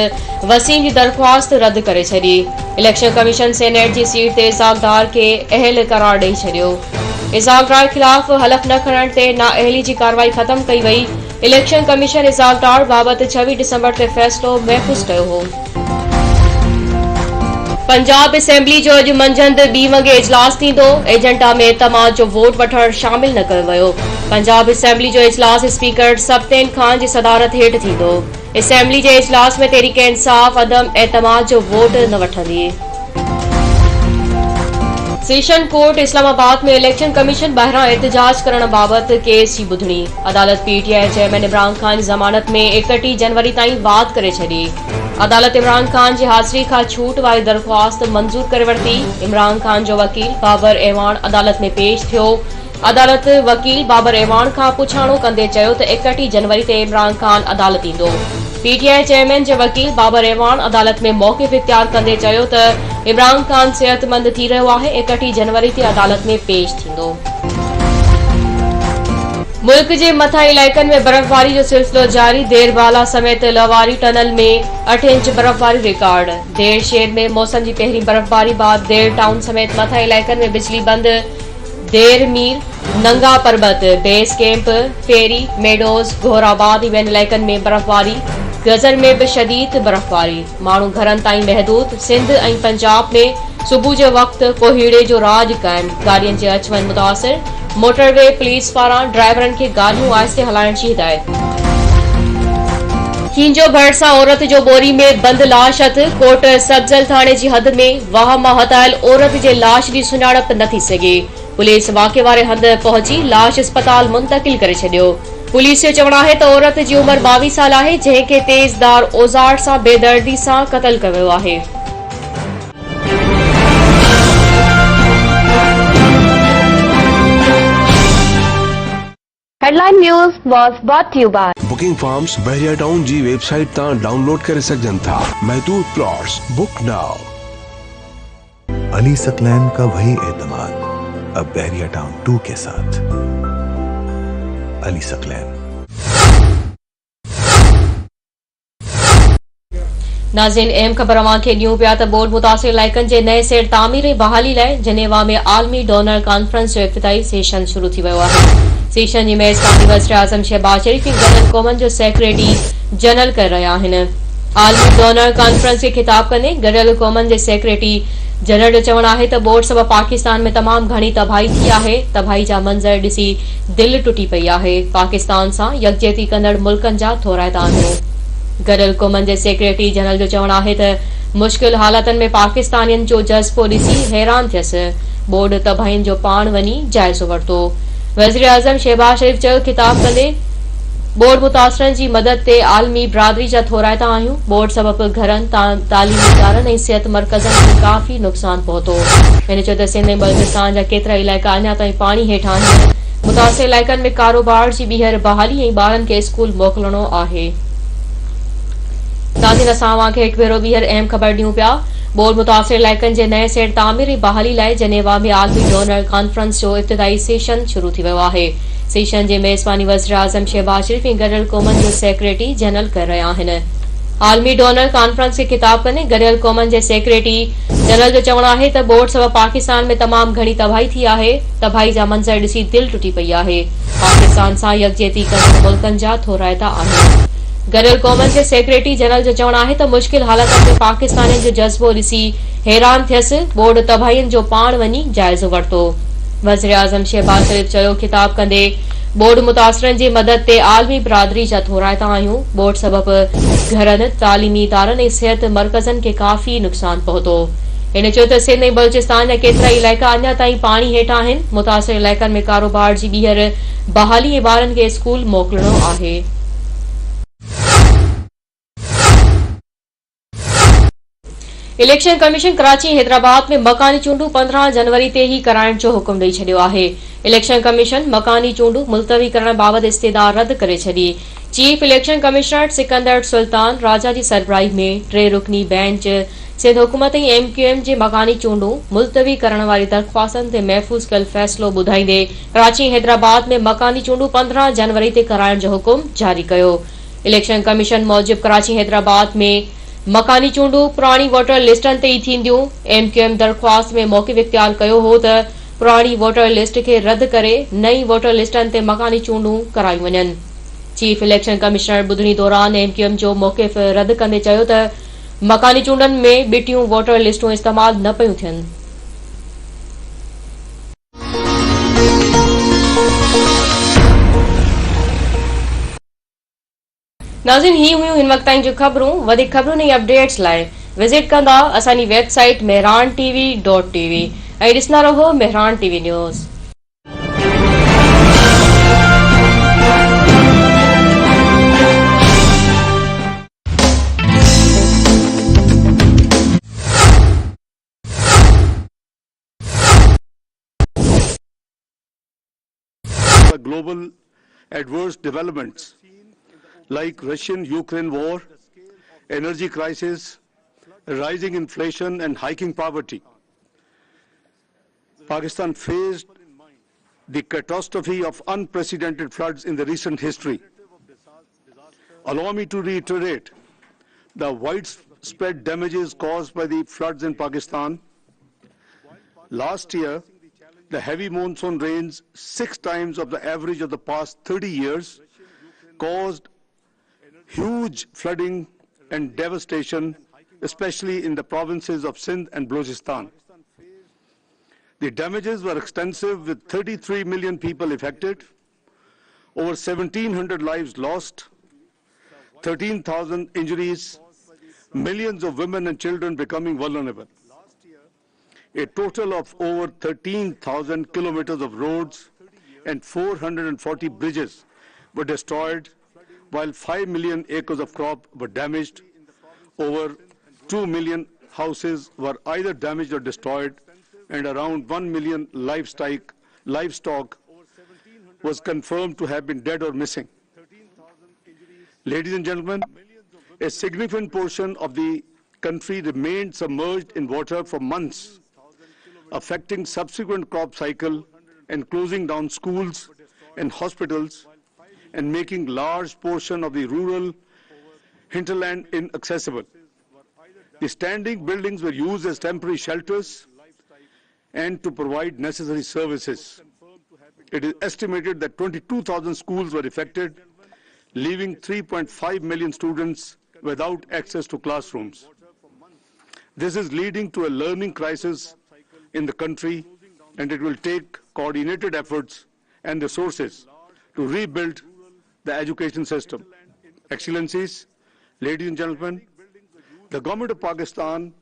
वसीम जी दरख़्वास्त रद्द करे छॾी। इलेक्शन कमीशन सेनेट जी सीट ते इज़ाक़दार खे अहल करार ॾेई छॾियो। इज़ाक़दार खिलाफ़ हलफ़ न खणण ते नाअहली जी कार्रवाई ख़त्म कई वई। इलेक्शन कमीशन इज़ाक़दार बाबति 26 डिसंबर ते फ़ैसिलो महफ़ूज़ कयो हो। पंजाब असेंबली जो अॼु मंझंदि 2 वॻे इजलास थींदो। एजेंडा में तमाम जो वोट वठणु शामिल न कयो वियो। पंजाब असेंबली जो इजलास स्पीकर सब्तैन खान जी सदारत हेठि थींदो। असेंबली जे इजलास में तहरीक इंसाफ़ अदम एतमाद जो वोट न वठंदी। सेशन कोर्ट इस्लामाबाद में इलेक्शन कमीशन ॿाहिरां एहतजाज करण बाबति केस जी ॿुधणी। अदालत पीटीआई चेयरमैन इमरान खान जी ज़मानत में 31 जनवरी ताईं वाद करे छॾी। अदालत इमरान खान जी हाज़िरी खां छूट वारी दरख़्वास्त मंज़ूर करे वरिती। इमरान खान जो वकील बाबर एवान अदालत में पेश थियो। अदालत वकील बाबर एवान खां पुछाणो कंदे चयो त 31 जनवरी ते इमरान खान अदालत ईंदो। पीटीआई चेयरमैन जे वकील बाबर एवान अदालत में मौक़िफ़ इख्तियार कंदे चयो त इमरान खान सेहतमंद थी रहियो आहे। 31 जनवरी ते अदालत में पेश थींदो। मुल्क जे मथां इलाइक़नि में बर्फ़बारी जो सिलसिलो जारी। देरबाला समेत लवारी टनल में 8 इंच बर्फ़बारी रिकॉर्ड। देर शहर में मौसम जी पहिरीं बर्फ़बारी बाद देर टाउन समेत मथां इलाइक़नि में बिजली बंद। देर मीर नंगा पर्बत बेस कैंप फेरी मेडोज़ घोराबाद ॿियनि इलाइक़नि में बर्फ़बारी। गज़र में भी शदीद बर्फ़बारी। माण्हू घरनि ताईं महदूद। सिंध ऐं पंजाब में सुबुह जे वक़्तु कोहीड़े जो राज क़ाइम। गाॾियुनि जे अच वञ मुतासिर। मोटरवे पुलिस पारां ड्राइवरनि खे गाॾियूं आहिस्ते हलाइण जी हिदायत। खींजो भरिसां औरत जो बोरी में बंद लाश हथ। कोट सब्जल थाणे जी हद में वाह मां हतायल औरत जे लाश जी सुञाणप न थी सघे। पुलिस वाक़े वारे हंधि पहुची लाश अस्पताल मुंतक़िल करे छॾियो। पुलिस जो चवणु आहे त औरत जी उमिरि 22 साल आहे जंहिंखे तेज़दार औज़ार सां बेदर्दी सां क़तल कयो वियो आहे। Headline News was brought to you by booking forms Bahria town जी वेबसाइट तां डाउनलोड करे सघजन था। महदूद plots book now. Ali Saqlain का वही एतमाद अब बहरिया टाउन 2 के साथ। अली सकलैन। नाज़रीन अहम ख़बर अवां खे ॾियूं पिया त बोर्ड मुतासिर इलाइक़नि जे नए सेट तामीर ऐं बहाली लाइ जनेवा में आलमी डोनर कॉन्फ्रेंस जो इफ्तिताही सेशन शुरू थी वियो आहे। सेशन जी मेज़बानी वज़ीर आज़म शहबाज शरीफ ऐं गॾियल क़ौमनि जो सेक्रेटरी जनरल करे रहिया आहिनि। आलमी डोनर कॉन्फ्रेंस खे ख़िताब कंदे गॾियल क़ौमनि जे सेक्रेटरी जनरल जो चवणु आहे त बोर्ड सबबि पाकिस्तान में तमामु घणी तबाही थी आहे। तबाही जा मंज़र ॾिसी दिलि टुटी पई आहे। पाकिस्तान सां यकजहती कंदड़ मुल्कनि जा थोराइता आहिनि। गॾियल क़ौमनि जे सेक्रेटरी जनरल जो चवणु आहे त मुश्किल हालातनि में पाकिस्तानियुनि जो जज़्बो ॾिसी हैरान थियसि। बोर्ड तबाहियुनि जो पाण वञी जाइज़ो वरितो। वज़ीर आज़म शहबाज शरीफ चयो खिताब कंदे बोर्ड मुतासिरनि जी मदद ते आलमी बिरादरी जा थोराइता आहियूं। बोर्ड सबबि घरनि तालीमी इदारनि ऐं सिहत मर्कज़नि खे काफ़ी नुक़सान पहुतो। हिन चयो त सिंध ऐं बल्तिस्तान जा केतिरा इलाइक़ा अञा ताईं पाणी हेठां आहिनि। मुतासिर इलाइक़नि में कारोबार जी ॿीहर बहाली ऐं ॿारनि खे स्कूल मोकिलणो आहे। नाज़रीन असां अवां खे हिकु भेरो ॿीहर अहम ख़बर ॾियूं पिया। बोर्ड मुतासिर इलाइक़नि जे नए सेट तामीर ऐं बहाली लाइ जनेवा में आलमी डोनर कॉन्फ्रेंस जो इब्तिदाई सेशन शुरू थी वियो आहे। सेशन जी मेज़बानी वज़ीर आज़म शहबाज शरीफ़ ऐं गडियल क़ौमनि जे सेक्रेटरी जनरल करे रहिया आहिनि। आलमी डोनर कॉन्फ्रेंस खे ख़िताब कंदे गडियल क़ौमनि जे सेक्रेटरी जनरल जो चवणु आहे त बोर्ड सबबि पाकिस्तान में तमाम घणी तबाही थी आहे। तबाही जा मंज़र ॾिसी दिलि टुटी पई आहे। पाकिस्तान सां यकजहती कंदड़ मुल्कनि जा थोराइता आहिनि। गडियल क़ौमनि जे सेक्रेटरी जनरल जो चवणु आहे त मुश्किल हालतुनि में पाकिस्तानियुनि जो जज़्बो ॾिसी हैरान थियसि। बोर्ड तबाहियुनि जो पाण वञी जाइज़ो वरितो। वज़ीर आज़म शहबाज शरीफ़ चयो, ख़िताब कंदे बोर्ड मुतासिरनि जी मदद ते आलमी बिरादरी जा थोराइता आहियूं। बोर्ड सबबि घरनि, तालीमी इदारनि ऐं सिहत मर्कज़नि खे काफ़ी नुक़सान पहुतो। हिन चयो त सिंध ऐं बलूचिस्तान जा केतिरा ई इलाइक़ा अञा ताईं पाणी हेठां आहिनि। मुतासिर इलाइक़नि में कारोबार जी ॿीहर बहाली ऐं ॿारनि खे स्कूल मोकिलणो आहे। इलेक्शन कमीशन कराची ऐं हैदराबाद में मकानी चूंडूं 15 जनवरी ते ई कराइण जो हुकुम ॾेई छॾियो आहे। इलेक्शन कमीशन मकानी चूंडूं मुलतवी करण बाबति इस्तेदार रद्द करे छॾी। Chief election commissioner Sikandar Sultan Raja जी सरबराही में 3 रुकनी बेंच सिंध हुकूमत ऐं MQM जे मकानी चूंडूं मुलतवी करण वारी दरख़्वास्तनि ते महफ़ूज़ कयल फ़ैसिलो ॿुधाईंदे कराची ऐं हैदराबाद में मकानी चूंडूं 15 जनवरी ते कराइण जो हुकुम जारी कयो। इलेक्शन कमीशन मूजिबि कराची हैदराबाद में मकानी चूंडूं पुराणी वोटर लिस्टनि ते ई थींदियूं। MQM दरख़्वास्त में मौक़िफ़ इख्तियार कयो हो त पुराणी वोटर लिस्ट खे रद्द करे नई वोटर लिस्टनि ते मकानी चूंडूं करायूं वञनि। चीफ इलेक्शन कमिश्नर ॿुधणी दौरान MQM जो मौक़िफ़ रद्द कंदे चयो त मकानी चूंडनि में ॿिटियूं वोटर लिस्टूं इस्तेमाल न पयूं थियनि। नाज़रीन, ही हुयूं हिन वक़्त ताईं जूं ख़बरूं। वधीक ख़बरुनि ऐं अपडेट्स लाइ विज़िट कंदा असांजी वेबसाइट mehran.tv ऐं ॾिसंदा रहो Mehran TV news. Global adverse developments like Russian-Ukraine war, energy crisis, rising inflation and hiking poverty. Pakistan faced the catastrophe of unprecedented floods in the recent history. Allow me to reiterate the widespread damages caused by the floods in Pakistan. Last year, the heavy monsoon rains, 6 times of the average of the past 30 years, caused huge flooding and devastation, especially in the provinces of Sindh and Balochistan. The damages were extensive, with 33 million people affected, over 1,700 lives lost, 13,000 injuries, millions of women and children becoming vulnerable. A total of over 13,000 kilometers of roads and 440 bridges were destroyed, while 5 million acres of crop were damaged. Over 2 million houses were either damaged or destroyed, and around 1 million livestock was confirmed to have been dead or missing. Ladies and gentlemen, a significant portion of the country remained submerged in water for months, affecting subsequent crop cycle and closing down schools and hospitals and making large portion of the rural hinterland inaccessible. The standing buildings were used as temporary shelters and to provide necessary services. It is estimated that 22,000 schools were affected, leaving 3.5 million students without access to classrooms. This is leading to a learning crisis in the country, and it will take coordinated efforts and resources to rebuild the education system. Excellencies, ladies and gentlemen, the government of Pakistan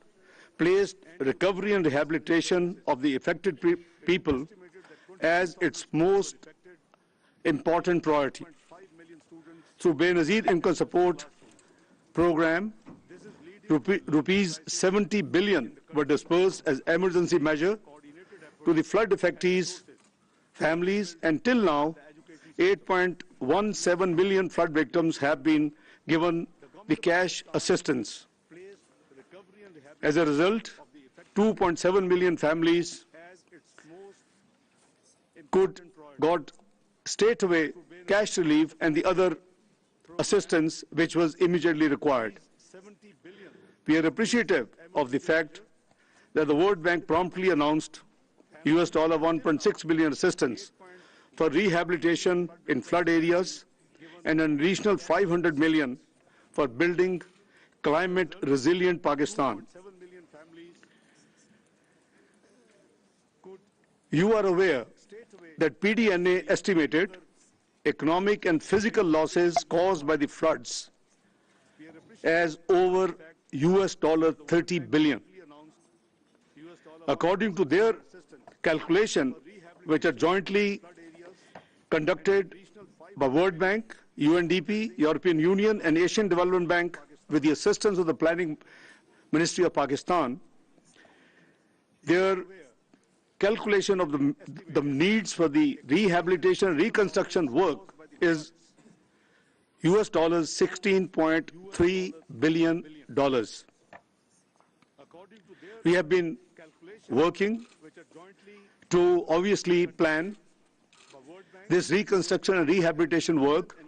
placed recovery and rehabilitation of the affected people as its most important priority. Through Benazir Income Support Program, rupees 70 billion were dispersed as emergency measure to the flood affectees, families, and till now, 8.17 million flood victims have been given the cash assistance. As a result, 2.7 million families got straight-away cash relief and the other assistance which was immediately required. We are appreciative of the fact that the World Bank promptly announced $1.6 billion assistance for rehabilitation in flood areas and an additional $500 million for building climate-resilient Pakistan. You are aware that PDNA estimated economic and physical losses caused by the floods as over $30 billion. According to their calculation, which are jointly conducted by World Bank, UNDP, European Union, and Asian Development Bank with the assistance of the Planning Ministry of Pakistan, their calculation of the needs for the rehabilitation and reconstruction work is $16.3 billion. We have been working to obviously plan this reconstruction and rehabilitation work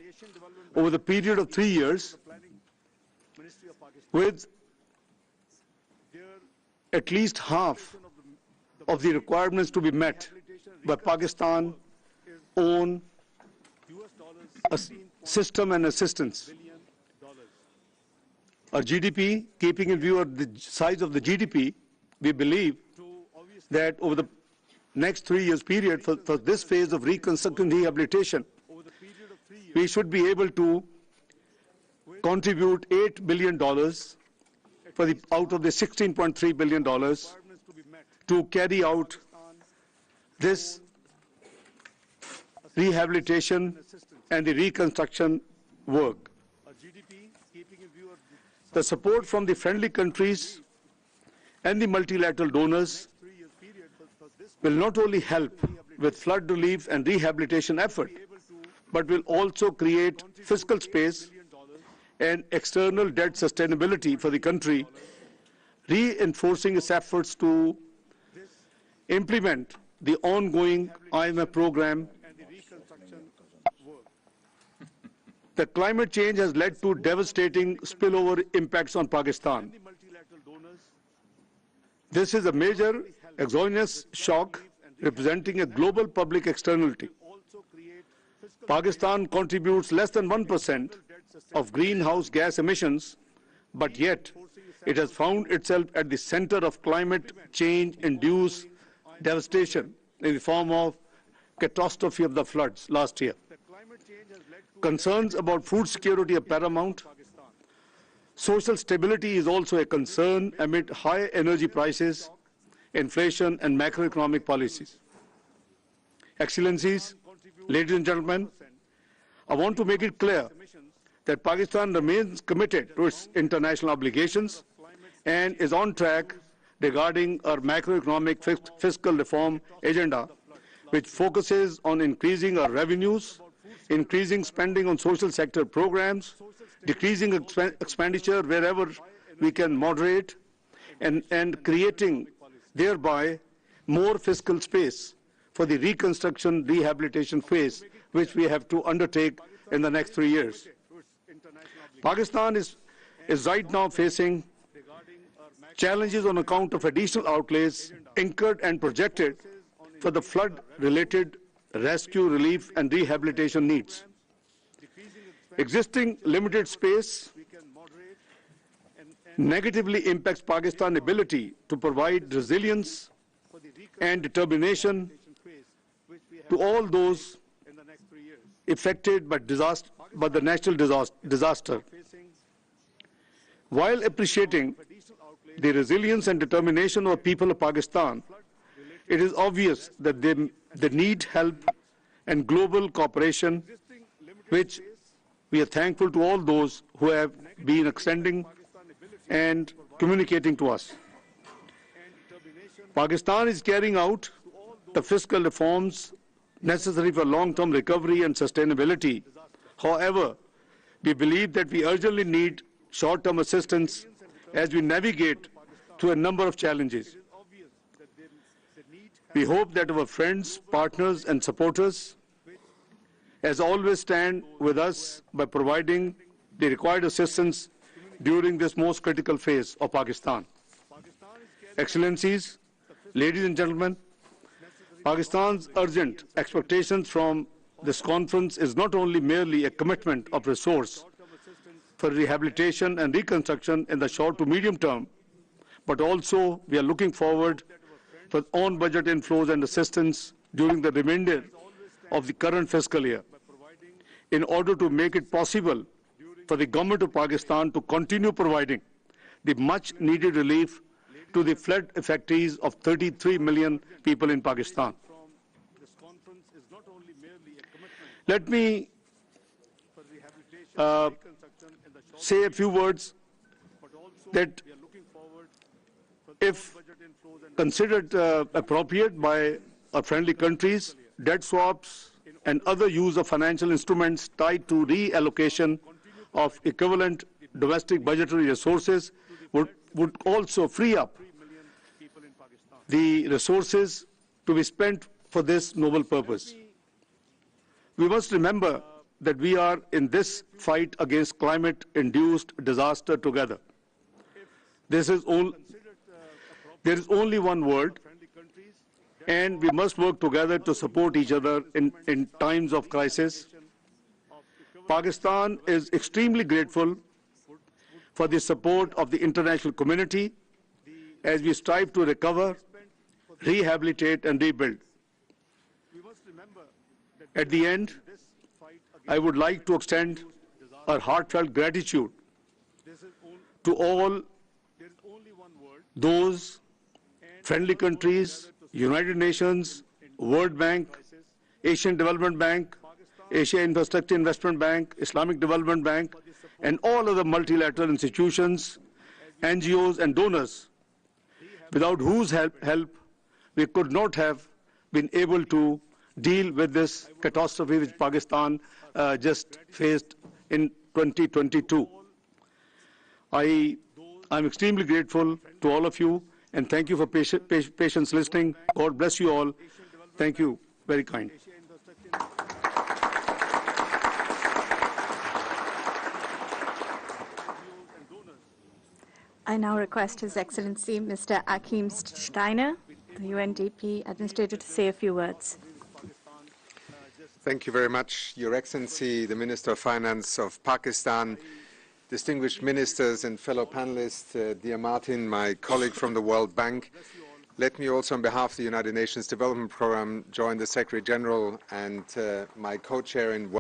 over the period of 3 years with at least half of the requirements to be met by Pakistan own system and assistance. Our GDP, keeping in view of the size of the GDP, we believe that over the next 3 years period for this phase of reconstruction and rehabilitation, we should be able to contribute $8 billion out of the $16.3 billion to carry out this rehabilitation and the reconstruction work. The support from the friendly countries and the multilateral donors will not only help with flood relief and rehabilitation effort, but will also create fiscal space and external debt sustainability for the country, reinforcing its efforts to implement the ongoing IMF program. The climate change has led to devastating spillover impacts on Pakistan. This is a major exogenous shock representing a global public externality. Pakistan contributes less than 1% of greenhouse gas emissions, but yet it has found itself at the center of climate change-induced devastation in the form of catastrophe of the floods last year. Concerns about food security are paramount. Social stability is also a concern amid high energy prices, inflation, and macroeconomic policies. Excellencies, ladies and gentlemen, I want to make it clear that Pakistan remains committed to its international obligations and is on track regarding our macroeconomic fiscal reform agenda, which focuses on increasing our revenues, increasing spending on social sector programs, decreasing expenditure wherever we can moderate, and creating thereby more fiscal space for the reconstruction rehabilitation phase, which we have to undertake in the next 3 years. Pakistan is right now facing challenges on account of additional outlays incurred and projected for the flood-related rescue, relief, and rehabilitation needs. Existing limited space negatively impacts Pakistan's ability to provide resilience and determination to all those affected by the natural disaster. While appreciating the resilience and determination of the people of Pakistan, it is obvious that they need help and global cooperation, which we are thankful to all those who have been extending and communicating to us. Pakistan is carrying out the fiscal reforms necessary for long-term recovery and sustainability. However, we believe that we urgently need short-term assistance as we navigate through a number of challenges. We hope that our friends, partners, and supporters, as always, stand with us by providing the required assistance during this most critical phase of Pakistan. Excellencies, ladies and gentlemen, Pakistan's urgent expectations from this conference is not only merely a commitment of resource for rehabilitation and reconstruction in the short to medium term, but also we are looking forward for on-budget inflows and assistance during the remainder of the current fiscal year in order to make it possible for the government of Pakistan to continue providing the much-needed relief to the flood affectees of 33 million people in Pakistan. Let me say a few words that, if considered appropriate by our friendly countries, debt swaps and other use of financial instruments tied to reallocation of equivalent domestic budgetary resources would also free up the resources to be spent for this noble purpose. We must remember that we are in this fight against climate-induced disaster together. There is only one world, and we must work together to support each other in times of crisis. Pakistan is extremely grateful for the support of the international community as we strive to recover, rehabilitate, and rebuild. At the end, I would like to extend our heartfelt gratitude to all those friendly countries, United Nations, World Bank, Asian Development Bank, Asia Infrastructure Investment Bank, Islamic Development Bank, and all other multilateral institutions, NGOs, and donors, without whose help we could not have been able to deal with this catastrophe which Pakistan just faced in 2022. I'm extremely grateful to all of you, and thank you for patience listening. God bless you all. Thank you. Very kind. I now request His Excellency Mr. Akim Steiner, the UNDP Administrator, to say a few words. Thank you very much, Your Excellency, the Minister of Finance of Pakistan, distinguished ministers and fellow panelists, dear Martin, my colleague from the World Bank. Let me also, on behalf of the United Nations Development Programme, join the Secretary General and my co-chair in